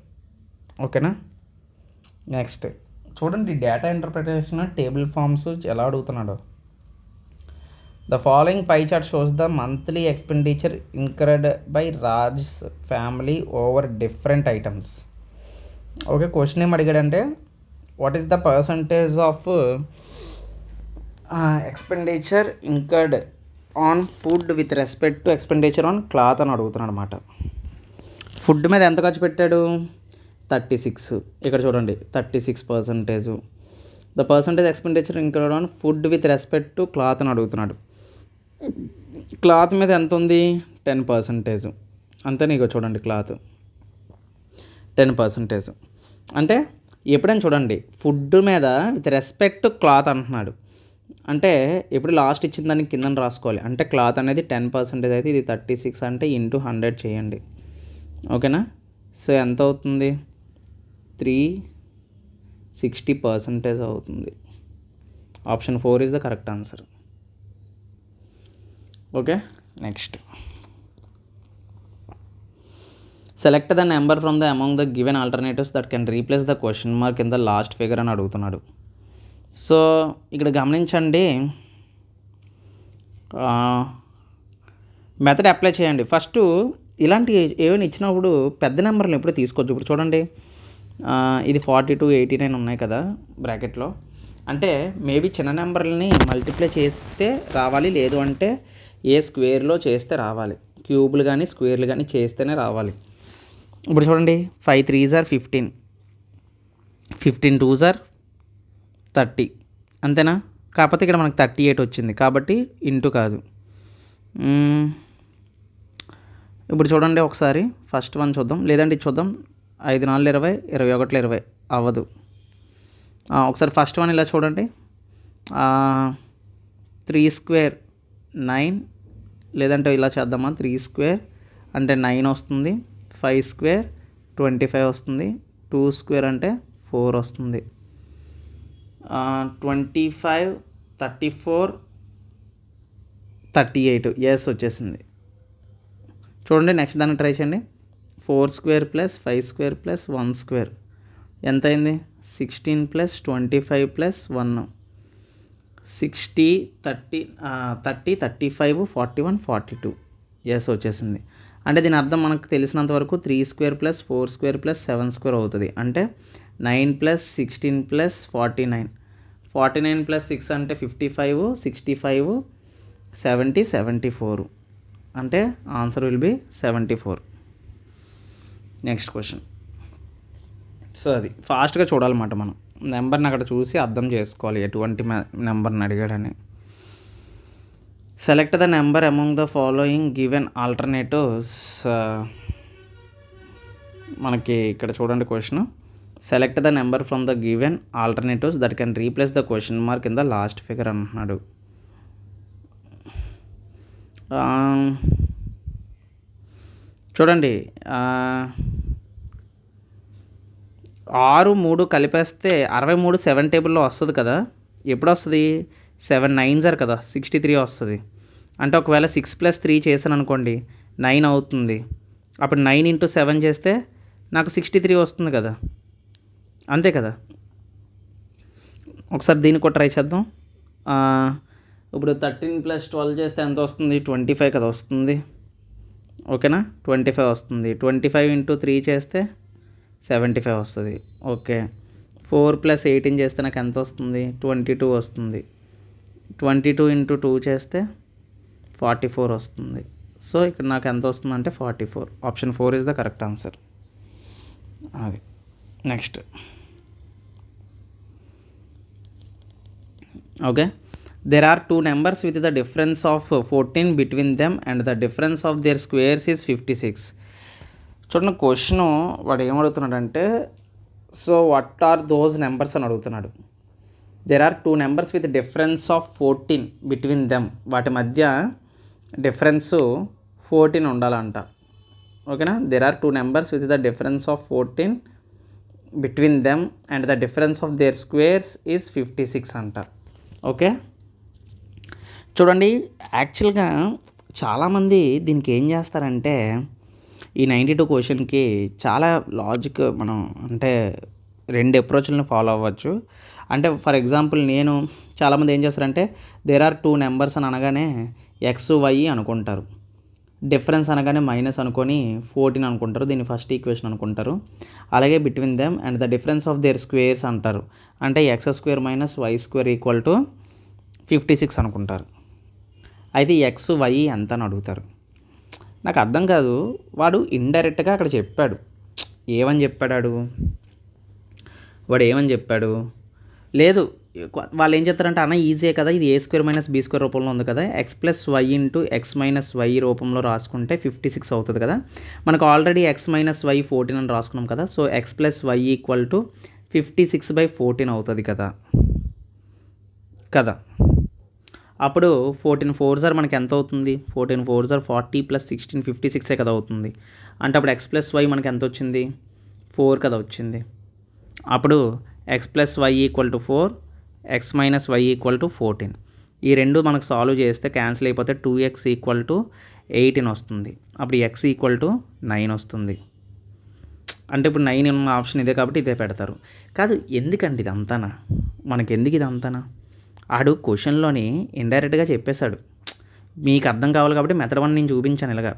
ఓకేనా. నెక్స్ట్ చూడండి, డేటా ఇంటర్ప్రిటేషన్ టేబుల్ ఫామ్స్ ఎలా అడుగుతున్నాడు. The following pie chart shows the monthly expenditure incurred by Raj's family over different items. Okay, question ఏం అడిగాడంటే what is the percentage of expenditure incurred on food with respect to expenditure on cloth అని అడుగుతున్నాడు అనమాట. ఫుడ్ మీద ఎంత ఖర్చు పెట్టాడు, 36. ఇక్కడ చూడండి 36%. The percentage expenditure incurred on food with respect to cloth అని అడుగుతున్నాడు. క్లాత్ మీద ఎంత ఉంది, 10%. అంతే. నీకు చూడండి క్లాత్ 10%. అంటే ఎప్పుడైనా చూడండి ఫుడ్ మీద విత్ రెస్పెక్ట్ క్లాత్ అంటున్నాడు అంటే ఎప్పుడు లాస్ట్ ఇచ్చిన దానికి కింద రాసుకోవాలి. అంటే క్లాత్ అనేది 10% అయితే ఇది 36 అంటే ఇంటూ 100 చేయండి. ఓకేనా. సో ఎంత అవుతుంది, 360% అవుతుంది. Option 4 is the correct answer. Okay. Next select the number from the among the given alternatives that can replace the question mark in the last figure అని అడుగుతున్నాడు. సో ఇక్కడ గమనించండి, మెథడ్ అప్లై చేయండి. ఫస్ట్ ఇలాంటి ఏమైనా ఇచ్చినప్పుడు పెద్ద నెంబర్లు ఎప్పుడు తీసుకోవచ్చు. ఇప్పుడు చూడండి, ఇది 42, 89 ఉన్నాయి కదా బ్రాకెట్లో. అంటే మేబీ చిన్న నెంబర్లని మల్టిప్లై చేస్తే రావాలి, లేదు అంటే ఏ స్క్వేర్లో చేస్తే రావాలి. క్యూబ్లు కానీ స్క్వేర్లు కానీ చేస్తేనే రావాలి. ఇప్పుడు చూడండి 5 3s are 15, 15 2s are 30. అంతేనా. కాకపోతే ఇక్కడ మనకు 38 వచ్చింది కాబట్టి ఇంటూ కాదు. ఇప్పుడు చూడండి ఒకసారి ఫస్ట్ వన్ చూద్దాం, లేదంటే ఇది చూద్దాం. 5 4 20, 21 20 అవ్వదు. ఒకసారి ఫస్ట్ వన్ ఇలా చూడండి, 3 square 9, లేదంటే ఇలా చేద్దామా, 3 square అంటే 9 వస్తుంది, 5 square 25 వస్తుంది, 2 square అంటే 4 వస్తుంది. 25 34 38 ఎస్ వచ్చేసింది. చూడండి నెక్స్ట్ దాన్ని ట్రై చేయండి. 4 square plus 5 square plus 1 square ఎంత అయింది, 16 ప్లస్ 25 ప్లస్ 1 60 30 35 41 42 ఎస్ వచ్చేసింది. అంటే దీని అర్థం మనకు తెలిసినంత వరకు 3 square plus 4 square plus 7 square అవుతుంది. అంటే 9 ప్లస్ 16 ప్లస్ 49, 49 ప్లస్ 6 అంటే 55, 65 70 74. అంటే answer will be 74. Next question. So అది ఫాస్ట్గా చూడాలన్నమాట. మనం నెంబర్ని అక్కడ చూసి అర్థం చేసుకోవాలి ఎటువంటి నెంబర్ని అడిగాడని. Select the number among the following given alternatives. మనకి ఇక్కడ చూడండి question. Select the number from the given alternatives that can replace the question mark in the last figure అంటున్నాడు. చూడండి 6 3 కలిపేస్తే 63 7 టేబుల్లో వస్తుంది కదా. ఎప్పుడు వస్తుంది, 7 9s are కదా, 63 వస్తుంది. అంటే ఒకవేళ 6 + 3 చేశాను అనుకోండి 9 అవుతుంది. అప్పుడు 9 × 7 చేస్తే నాకు 63 వస్తుంది కదా, అంతే కదా. ఒకసారి దీన్ని కూడా ట్రై చేద్దాం. ఇప్పుడు 13 + 12 చేస్తే ఎంత వస్తుంది, 25 కదా వస్తుంది. ఓకేనా, 25 వస్తుంది. 25 × 3 చేస్తే 75 వస్తుంది. ఓకే, 4 + 18 చేస్తే నాకు ఎంత వస్తుంది, 22 వస్తుంది. 22 × 2 చేస్తే 44 వస్తుంది. సో ఇక్కడ నాకు ఎంత వస్తుంది అంటే 44. Option 4 is the correct answer. అది next. Okay, there are two numbers with the difference of 14 between them and the difference of their squares is 56. చూడండి క్వశ్చను వాడు ఏమడుగుతున్నాడంటే, so what are those numbers అని అడుగుతున్నాడు. there are two numbers with difference of 14 between them, వాటి మధ్య డిఫరెన్స్ 14 ఉండాలంట. ఓకేనా, there are two numbers with the difference of 14 between them and the difference of their squares is 56 అంట. ఓకే, చూడండి యాక్చువల్గా చాలామంది దీనికి ఏం చేస్తారంటే ఈ 92 క్వశ్చన్కి చాలా లాజిక్ మనం అంటే 2 అప్రోచ్‌లని ఫాలో అవ్వచ్చు. అంటే ఫర్ ఎగ్జాంపుల్ నేను చాలామంది ఏం చేస్తారంటే దేర్ ఆర్ 2 నంబర్స్ అని అనగానే ఎక్స్, వై అనుకుంటారు. డిఫరెన్స్ అనగానే మైనస్ అనుకొని 14 అనుకుంటారు. దీన్ని ఫస్ట్ ఈక్వేషన్ అనుకుంటారు. అలాగే between them and the difference of their squares అంటారు. అంటే x square minus y square equal to 56 అనుకుంటారు. అయితే ఎక్స్, వై ఎంత అని అడుగుతారు. నాకు అర్థం కాదు. వాడు ఇండైరెక్ట్గా అక్కడ చెప్పాడు. ఏమని చెప్పాడు వాడు ఏమని చెప్పాడు లేదు వాళ్ళు ఏం చెప్తారంటే అన్న ఈజీయే కదా, ఇది a square minus b square రూపంలో ఉంది కదా, x plus y into X minus y రూపంలో రాసుకుంటే 56 అవుతుంది కదా, మనకు ఆల్రెడీ ఎక్స్ మైనస్ వై 14 అని రాసుకున్నాం కదా, so x plus y equal to 56/14 అవుతుంది కదా కదా అప్పుడు 14 4s ఆర్ మనకి ఎంత అవుతుంది, 14 4s ఆర్ 40 + 16 56 కదా అవుతుంది. అంటే అప్పుడు ఎక్స్ ప్లస్ వై మనకి ఎంత వచ్చింది 4 కదా వచ్చింది. అప్పుడు x plus y equal to 4, x minus y equal to 14. ఈ రెండు మనకు సాల్వ్ చేస్తే క్యాన్సిల్ అయిపోతే 2x ఈక్వల్ టు 18 వస్తుంది. అప్పుడు ఎక్స్ ఈక్వల్ టు 9 వస్తుంది. అంటే ఇప్పుడు 9 ఉన్న ఆప్షన్ ఇదే కాబట్టి ఇదే పెడతారు. కాదు ఎందుకండి ఇది అంతానా, మనకి ఎందుకు ఇది అంతానా, ఆడు క్వశ్చన్లోని ఇండైరెక్ట్గా చెప్పేశాడు. మీకు అర్థం కావాలి కాబట్టి మెథడ్ 1 నేను చూపించాను ఇలాగా.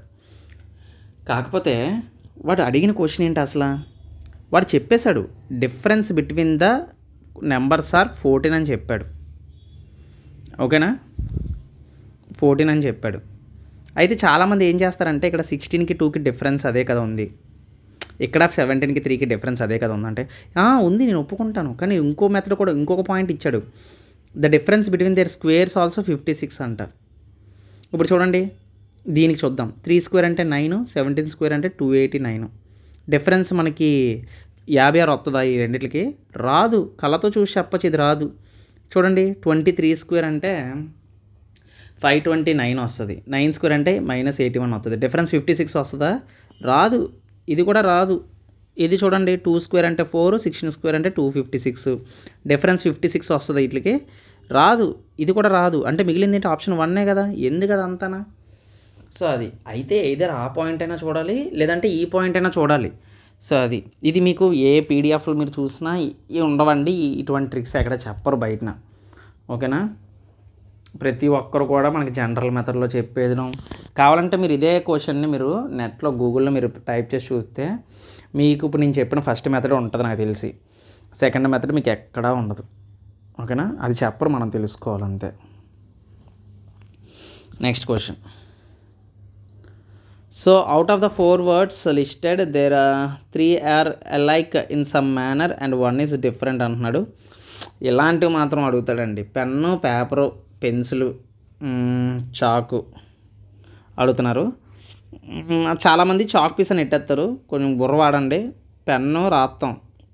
కాకపోతే వాడు అడిగిన క్వశ్చన్ ఏంటి అసలు, వాడు చెప్పేశాడు difference between the numbers are 14 అని చెప్పాడు. ఓకేనా, 14 అని చెప్పాడు. అయితే చాలామంది ఏం చేస్తారంటే ఇక్కడ 16కి 2కి డిఫరెన్స్ అదే కదా ఉంది, ఇక్కడ 17కి 3కి డిఫరెన్స్ అదే కదా ఉందంటే ఉంది నేను ఒప్పుకుంటాను, కానీ ఇంకో మెథడ్ కూడా ఇంకొక పాయింట్ ఇచ్చాడు. The difference between their squares also 56 అంట. ఇప్పుడు చూడండి దీనికి చూద్దాం. 3 స్క్వేర్ అంటే 9, 17 స్క్వేర్ అంటే 289. డిఫరెన్స్ మనకి 56 వస్తుందా ఈ రెండిట్లకి, రాదు. కళ్ళతో చూసి చెప్పచ్చు ఇది రాదు. చూడండి 23 స్క్వేర్ అంటే 529 వస్తుంది, 9 స్క్వేర్ అంటే -81 వస్తుంది. డిఫరెన్స్ 56 వస్తుందా, రాదు. ఇది కూడా రాదు. ఇది చూడండి 2 స్క్వేర్ అంటే 4, 16 స్క్వేర్ అంటే 256, డిఫరెన్స్ 56 వస్తుంది వీటికి, రాదు. ఇది కూడా రాదు. అంటే మిగిలింది ఏంటి, ఆప్షన్ 1 కదా, ఎందుకు కదా అంతనా. సో అది అయితే ఇదర్ ఆ పాయింట్ అయినా చూడాలి లేదంటే ఈ పాయింట్ అయినా చూడాలి. సో అది ఇది మీకు ఏ పీడిఎఫ్లో మీరు చూసినా ఉండవండి, ఇటువంటి ట్రిక్స్ ఎక్కడ చెప్పరు బయటన. ఓకేనా, ప్రతి ఒక్కరు కూడా మనకి జనరల్ మెథడ్లో చెప్పేది. కావాలంటే మీరు ఇదే క్వశ్చన్ని మీరు నెట్లో గూగుల్లో మీరు టైప్ చేసి చూస్తే మీకు ఇప్పుడు నేను చెప్పిన ఫస్ట్ మెథడ్ ఉంటుంది నాకు తెలిసి, సెకండ్ మెథడ్ మీకు ఎక్కడా ఉండదు. ఓకేనా, అది చెప్పరు, మనం తెలుసుకోవాలంతే. Next question. So out of the 4 words listed there are 3 are alike in some manner and 1 is different అంటున్నాడు. ఇలాంటివి మాత్రం అడుగుతాడండి. పెన్ను, పేపరు, పెన్సిలు, చాకు అడుగుతున్నారు. చాలామంది చాక్ పీస్ అని ఎట్టేస్తారు, కొంచెం బుర్ర వాడండి. పెన్ను రాస్తాం,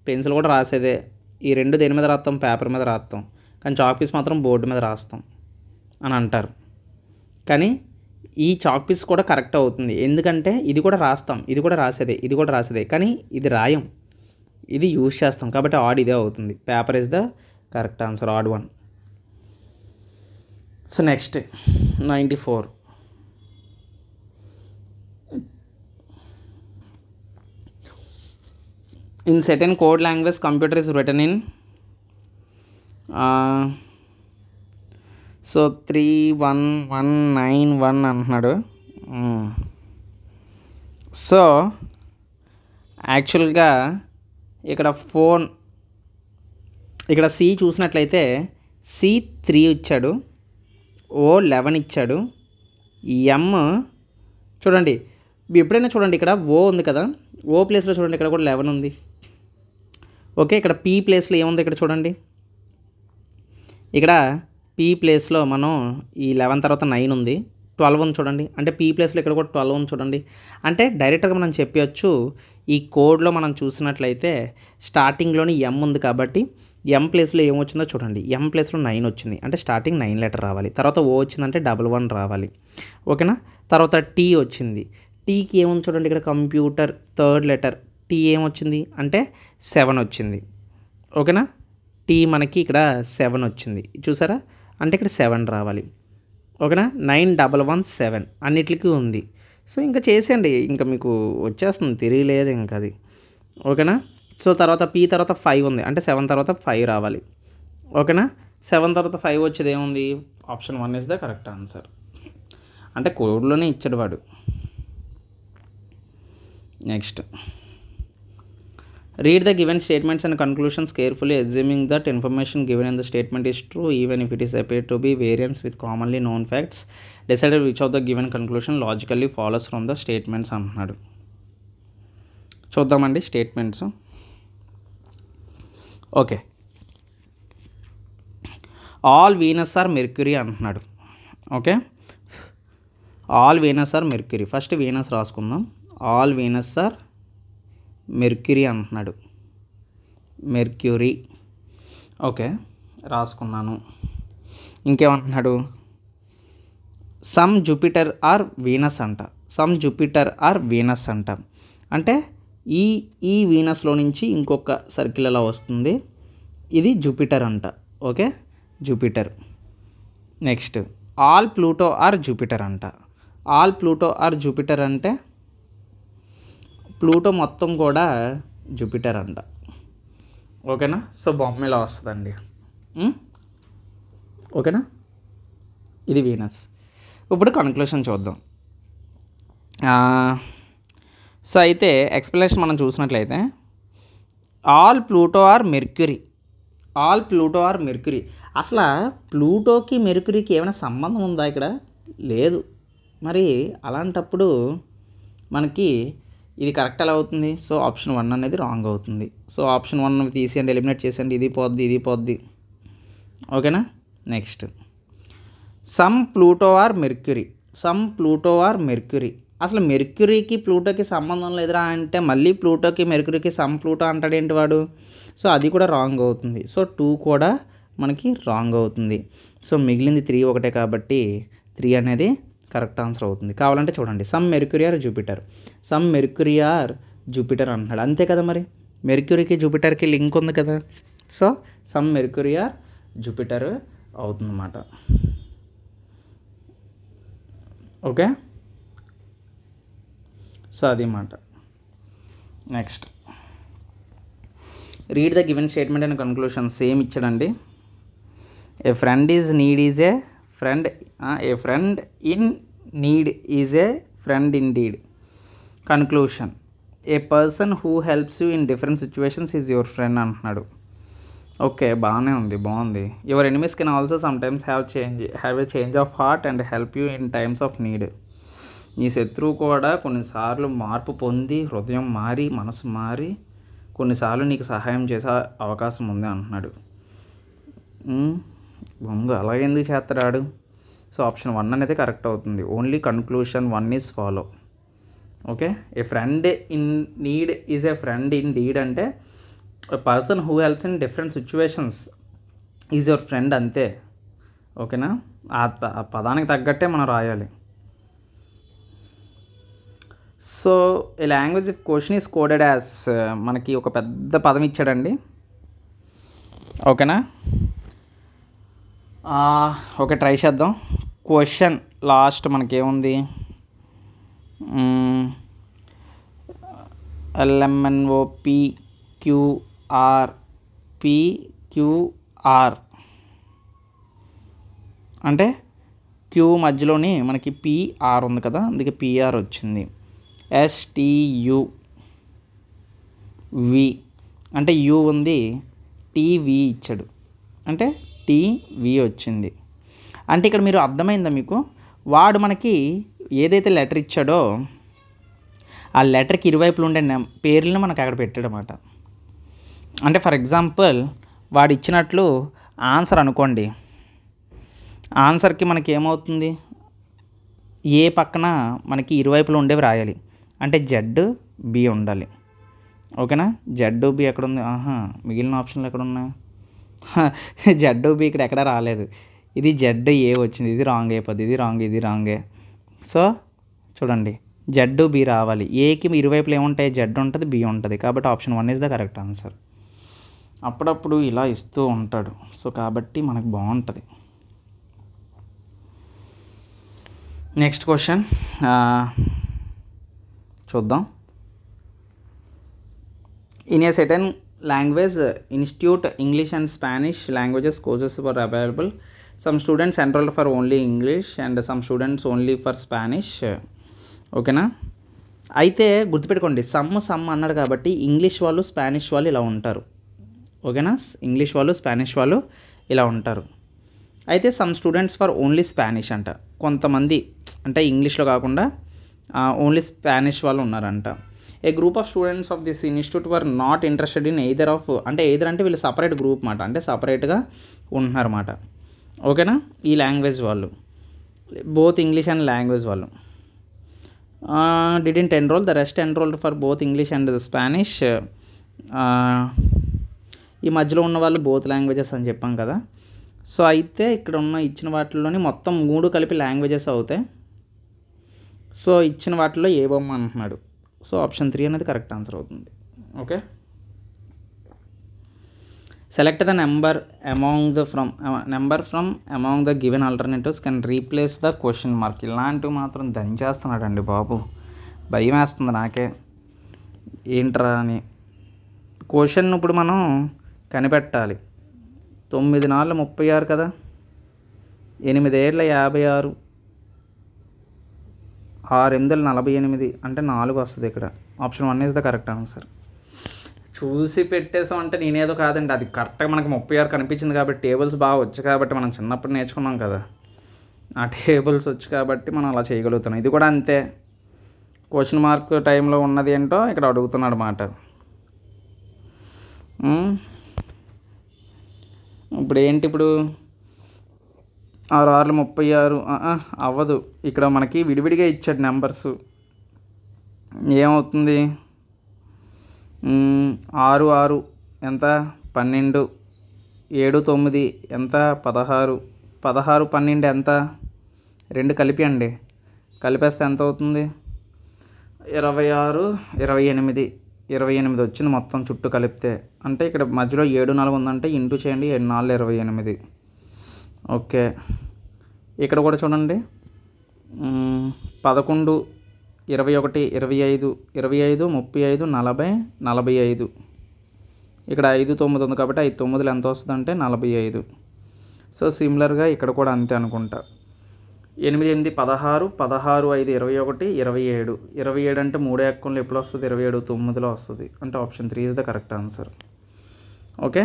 పెన్సిల్ కూడా రాసేదే. ఈ రెండు దేని మీద రాస్తాం, పేపర్ మీద రాస్తాం, కానీ చాక్ పీస్ మాత్రం బోర్డు మీద రాస్తాం అని అంటారు. కానీ ఈ చాక్ పీస్ కూడా కరెక్ట్ అవుతుంది, ఎందుకంటే ఇది కూడా రాస్తాం, ఇది కూడా రాసేదే, ఇది కూడా రాసేదే, కానీ ఇది రాయం, ఇది యూజ్ చేస్తాం, కాబట్టి ఆడ్ ఇదే అవుతుంది. Paper is the correct answer, odd 1. So next 94. In certain code language computer is written in so 31191 అంటున్నాడు. సో యాక్చువల్గా ఇక్కడ ఫోన్, ఇక్కడ సి చూసినట్లయితే C3 ఇచ్చాడు, O11 ఇచ్చాడు, M చూడండి ఎప్పుడైనా చూడండి ఇక్కడ O ఉంది కదా, O ప్లేస్లో చూడండి ఇక్కడ కూడా 11 ఉంది. ఓకే, ఇక్కడ P ప్లేస్లో ఏముంది ఇక్కడ చూడండి, ఇక్కడ P ప్లేస్లో మనం ఈ 11 తర్వాత 9 ఉంది, 12 ఉంది చూడండి, అంటే P ప్లేస్లో ఇక్కడ కూడా 12 ఉంది చూడండి. అంటే డైరెక్ట్గా మనం చెప్పవచ్చు ఈ కోడ్లో మనం చూసినట్లయితే స్టార్టింగ్లోని M ఉంది కాబట్టి M ప్లేస్లో ఏమొచ్చిందో చూడండి, M ప్లేస్లో 9 వచ్చింది, అంటే స్టార్టింగ్ 9 లెటర్ రావాలి. తర్వాత O వచ్చిందంటే 11 రావాలి. ఓకేనా, తర్వాత T వచ్చింది, టీకి ఏముంది చూడండి ఇక్కడ కంప్యూటర్, థర్డ్ లెటర్ T ఏమొచ్చింది అంటే 7 వచ్చింది. ఓకేనా, T మనకి ఇక్కడ 7 వచ్చింది చూసారా, అంటే ఇక్కడ 7 రావాలి. ఓకేనా 9117 అన్నిటికీ ఉంది. సో ఇంకా చేసేయండి, ఇంకా మీకు వచ్చేస్తుంది, తెలియలేదు ఇంకా అది. ఓకేనా. సో తర్వాత పీ తర్వాత 5 ఉంది, అంటే 7 తర్వాత 5 రావాలి. ఓకేనా. 7 తర్వాత 5 వచ్చేది ఏముంది, option 1 is the correct answer. అంటే కోడ్లోనే ఇచ్చాడు వాడు. Next, read the given statements and conclusions carefully assuming that information given in the statement is true even if it is appear to be variance with commonly known facts. Decided which of the given conclusion logically follows from the statements అంటున్నాడు. చూద్దామండి statements. Okay, all Venus are Mercury అంటున్నాడు. Okay, all Venus are Mercury. First Venus రాసుకుందాం. All Venus are Mercury అంటున్నాడు. మెర్క్యూరీ. ఓకే, రాసుకున్నాను. ఇంకేమంటున్నాడు, సమ్ జూపిటర్ ఆర్ వీనస్ అంట. సమ్ జూపిటర్ ఆర్ వీనస్ అంట. అంటే ఈ వీనస్లో నుంచి ఇంకొక సర్కిల్ ఎలా వస్తుంది, ఇది జూపిటర్ అంట. Okay, Jupiter. Next, all Pluto are Jupiter అంట. ఆల్ ప్లూటో ఆర్ జూపిటర్ అంటే ప్లూటో మొత్తం కూడా జూపిటర్ అంట. ఓకేనా. సో బొమ్మ ఇలా వస్తుందండి. ఓకేనా, ఇది వీనస్. ఇప్పుడు కన్క్లూషన్ చూద్దాం. సో అయితే ఎక్స్ప్లెనేషన్ మనం చూసినట్లయితే all Pluto are Mercury. All Pluto are Mercury. అసలు ప్లూటోకి మెర్క్యూరీకి ఏమైనా సంబంధం ఉందా ఇక్కడ? లేదు. మరి అలాంటప్పుడు మనకి ఇది కరెక్ట్ ఎలా అవుతుంది? సో ఆప్షన్ 1 అనేది రాంగ్ అవుతుంది. సో ఆప్షన్ 1 తీసేయండి, ఎలిమినేట్ చేసేయండి. ఇది పోద్ది, ఇది పోద్ది. ఓకేనా. Next, some Pluto are Mercury. Some Pluto are Mercury. అసలు మెర్క్యూరీకి ప్లూటోకి సంబంధం లేదురా అంటే మళ్ళీ ప్లూటోకి మెర్క్యూరీకి సమ్ ప్లూటో అంటాడేంటి వాడు? సో అది కూడా రాంగ్ అవుతుంది. సో 2 కూడా మనకి రాంగ్ అవుతుంది. సో మిగిలింది 3 ఒకటే కాబట్టి 3 అనేది కరెక్ట్ ఆన్సర్ అవుతుంది. కావాలంటే చూడండి, some Mercury are Jupiter. Some Mercury are Jupiter అంటున్నాడు, అంతే కదా. మరి మెర్క్యూరీకి జూపిటర్కి లింక్ ఉంది కదా. So some Mercury are Jupiter అవుతుందన్నమాట. ఓకే, సో అది మాట. Next, read the given statement and conclusion. Same ఇచ్చాడండి. A friend is need is a friend. A friend in need is a friend in deed. Conclusion, a person who helps you in different situations is your friend అంటున్నాడు. ఓకే, బాగానే ఉంది, బాగుంది. Your enemies can also sometimes have a change of heart and help you in times of need. నీ శత్రువు కూడా కొన్నిసార్లు మార్పు పొంది, హృదయం మారి, మనసు మారి, కొన్నిసార్లు నీకు సహాయం చేసే అవకాశం ఉంది అంటున్నాడు. బొంగు అలాగెందుకు చేస్తాడు? సో ఆప్షన్ 1 అనేది కరెక్ట్ అవుతుంది. Only conclusion 1 is follow. Okay, a friend in need is a friend in deed అంటే person who helps in different situations is your friend, అంతే. ఓకేనా, ఆ పదానికి తగ్గట్టే మనం రాయాలి. So a language if question is coded as, మనకి ఒక పెద్ద పదం ఇచ్చాడండి. ఓకేనా. ఓకే, ట్రై చేద్దాం. క్వశ్చన్ లాస్ట్ మనకేముంది, LMNOPQRPQR అంటే క్యూ మధ్యలోని మనకి PR ఉంది కదా, అందుకే PR వచ్చింది. STUV అంటే U ఉంది, TV ఇచ్చాడు అంటే TV వచ్చింది. అంటే ఇక్కడ మీరు అర్థమైందా మీకు? వాడు మనకి ఏదైతే లెటర్ ఇచ్చాడో ఆ లెటర్కి ఇరువైపులు ఉండే పేర్లను మనకు అక్కడ పెట్టాడనమాట. అంటే ఫర్ ఎగ్జాంపుల్ వాడు ఇచ్చినట్లు ఆన్సర్ అనుకోండి, ఆన్సర్కి మనకి ఏమవుతుంది, ఏ పక్కన మనకి ఇరువైపులు ఉండేవి రాయాలి. అంటే ZB ఉండాలి. ఓకేనా. ZB ఎక్కడ ఉంది? మిగిలిన ఆప్షన్లు ఎక్కడ ఉన్నాయి? ZB ఇక్కడ ఎక్కడ రాలేదు. ఇది ZA వచ్చింది. ఇది రాంగ్ అయిపోద్ది, ఇది రాంగ్, ఇది రాంగే. సో చూడండి, ZB రావాలి. ఏకి ఇరువైపులు ఏముంటాయి? Z ఉంటుంది, B ఉంటుంది. కాబట్టి option 1 is the correct answer. అప్పుడప్పుడు ఇలా ఇస్తూ ఉంటాడు. సో కాబట్టి మనకు బాగుంటుంది. నెక్స్ట్ క్వశ్చన్ చూద్దాం. In a certain language institute English and Spanish languages courses were available. Some students enrolled for only English and some students only for Spanish. ఓకేనా? అయితే గుర్తుపెట్టుకోండి, సమ్ అన్నాడు కాబట్టి ఇంగ్లీష్ వాళ్ళు స్పానిష్ వాళ్ళు ఇలా ఉంటారు. ఓకేనా? ఇంగ్లీష్ వాళ్ళు స్పానిష్ వాళ్ళు ఇలా ఉంటారు. అయితే some students for only Spanish అంట. కొంతమంది అంటే ఇంగ్లీష్లో కాకుండా ఓన్లీ స్పానిష్ వాళ్ళు ఉన్నారంట. A group of students of this institute were not interested in either of, అంటే ఎయిదర్ అంటే వీళ్ళు సపరేట్ గ్రూప్ మాట, అంటే సపరేట్గా ఉంటున్నారన్నమాట. ఓకేనా? ఈ లాంగ్వేజ్ వాళ్ళు బోత్ ఇంగ్లీష్ అండ్ లాంగ్వేజ్ వాళ్ళు didn't enrol, the rest enrolled for both English and Spanish. ఈ మధ్యలో ఉన్న వాళ్ళు బోత్ లాంగ్వేజెస్ అని చెప్పాం కదా. సో అయితే ఇక్కడ ఉన్న ఇచ్చిన వాటిల్లోని మొత్తం 3 కలిపి లాంగ్వేజెస్ అవుతాయి. సో ఇచ్చిన వాటిలో ఏ బొమ్మ అంటున్నాడు. సో ఆప్షన్ 3 అనేది కరెక్ట్ ఆన్సర్ అవుతుంది. Okay, select the number from among the given alternatives can replace the question mark. ఇలాంటివి మాత్రం దంచేస్తున్నాడండి బాబు, భయం వేస్తుంది నాకే ఏంట్రా అని. క్వశ్చన్ ఇప్పుడు మనం కనిపెట్టాలి. 9 4 36 కదా, 8 ఏళ్ళ 56, 6 8 48 అంటే 4 వస్తుంది ఇక్కడ. Option 1 is the correct answer. చూసి పెట్టేసాం అంటే నేనేదో కాదండి, అది కరెక్ట్గా మనకి 36 కనిపించింది కాబట్టి, టేబుల్స్ బాగా వచ్చు కాబట్టి, మనం చిన్నప్పుడు నేర్చుకున్నాం కదా, ఆ టేబుల్స్ వచ్చు కాబట్టి మనం అలా చేయగలుగుతున్నాం. ఇది కూడా అంతే, క్వశ్చన్ మార్క్ టైంలో ఉన్నది ఏంటో ఇక్కడ అడుగుతున్నాడు అన్నమాట. ఇప్పుడు ఏంటి, ఇప్పుడు 6 6 36 అవ్వదు. ఇక్కడ మనకి విడివిడిగా ఇచ్చాడు నెంబర్స్, ఏమవుతుంది? 6 6 ఎంత? 12, 7 9 ఎంత? 16, 16 12 ఎంత? 2 కలిపి అండి, కలిపేస్తే ఎంత అవుతుంది? 26 28, 28 వచ్చింది మొత్తం చుట్టూ కలిపితే. అంటే ఇక్కడ మధ్యలో 7 4 ఉందంటే ఇంటూ చేయండి, 7 4 28. ఓకే, ఇక్కడ కూడా చూడండి, 11 21 25 25 35 40 45. ఇక్కడ 5 9 ఉంది కాబట్టి 5 9 ఎంత వస్తుంది అంటే 45. సో సిమిలర్గా ఇక్కడ కూడా అంతే అనుకుంటా. 8 8 16 16 5 21 27. 27 అంటే 3 ఎక్కంలో ఎప్పుడు వస్తుంది? 27 9లో వస్తుంది. అంటే option 3 is the correct answer. Okay,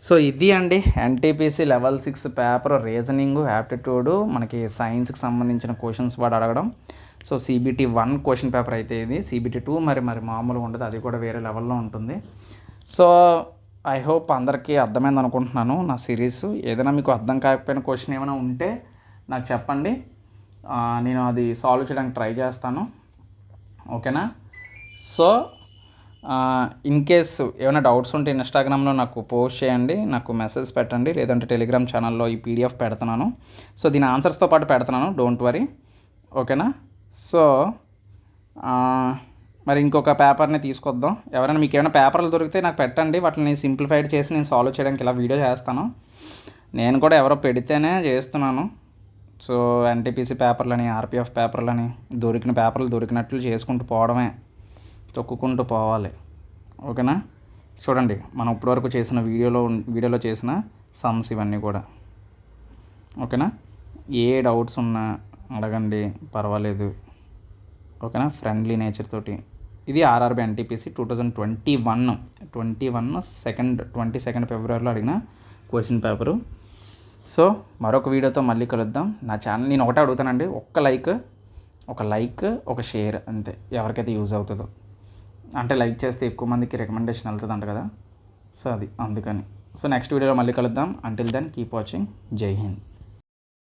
so ఇది అండి NTPC level 6 paper reasoning aptitude, మనకి సైన్స్కి సంబంధించిన క్వశ్చన్స్ వాడు అడగడం. సో CBT 1 క్వశ్చన్ పేపర్ అయితే ఇది. CBT 2 మరి మామూలుగా ఉండదు, అది కూడా వేరే లెవెల్లో ఉంటుంది. సో ఐ హోప్ అందరికీ అర్థమైంది అనుకుంటున్నాను నా సిరీస్. ఏదైనా మీకు అర్థం కాకపోయిన క్వశ్చన్ ఏమైనా ఉంటే నాకు చెప్పండి, నేను అది సాల్వ్ చేయడానికి ట్రై చేస్తాను. ఓకేనా? సో ఇన్ కేసు ఏమైనా డౌట్స్ ఉంటే ఇన్స్టాగ్రామ్లో నాకు పోస్ట్ చేయండి, నాకు మెసేజ్ పెట్టండి, లేదంటే టెలిగ్రామ్ ఛానల్లో ఈ PDF పెడుతున్నాను. సో దీని ఆన్సర్స్తో పాటు పెడుతున్నాను, డోంట్ వరీ. ఓకేనా? సో మరి ఇంకొక పేపర్ని తీసుకొద్దాం. ఎవరైనా మీకు ఏమైనా పేపర్లు దొరికితే నాకు పెట్టండి, వాటిని సింప్లిఫైడ్ చేసి నేను సాల్వ్ చేయడానికి ఇలా వీడియో చేస్తాను. నేను కూడా ఎవరో పెడితేనే చేస్తున్నాను. సో ఎన్టీపీసీ పేపర్లని, RPF పేపర్లని, దొరికిన పేపర్లు దొరికినట్లు చేసుకుంటూ పోవడమే, తొక్కుకుంటూ పోవాలి. ఓకేనా? చూడండి మనం ఇప్పటివరకు చేసిన వీడియోలో చేసిన సమ్స్ ఇవన్నీ కూడా. ఓకేనా? ఏ డౌట్స్ ఉన్నా అడగండి, పర్వాలేదు. ఓకేనా? ఫ్రెండ్లీ నేచర్ తోటి. ఇది RRB NTPC 2021 22 ఫిబ్రవరిలో అడిగిన క్వశ్చన్ పేపరు. సో మరొక వీడియోతో మళ్ళీ కలుద్దాం. నా ఛానల్ నేను ఒకటే అడుగుతానండి, ఒక లైక్ ఒక షేర్ అంతే, ఎవరికైతే యూజ్ అవుతుందో. అంటే లైక్ చేస్తే ఎక్కువ మందికి రికమెండేషన్ వెళ్తుంది అంట కదా, సో అది అందుకని. సో నెక్స్ట్ వీడియోలో మళ్ళీ కలుద్దాం. Until then keep watching. జై హింద్.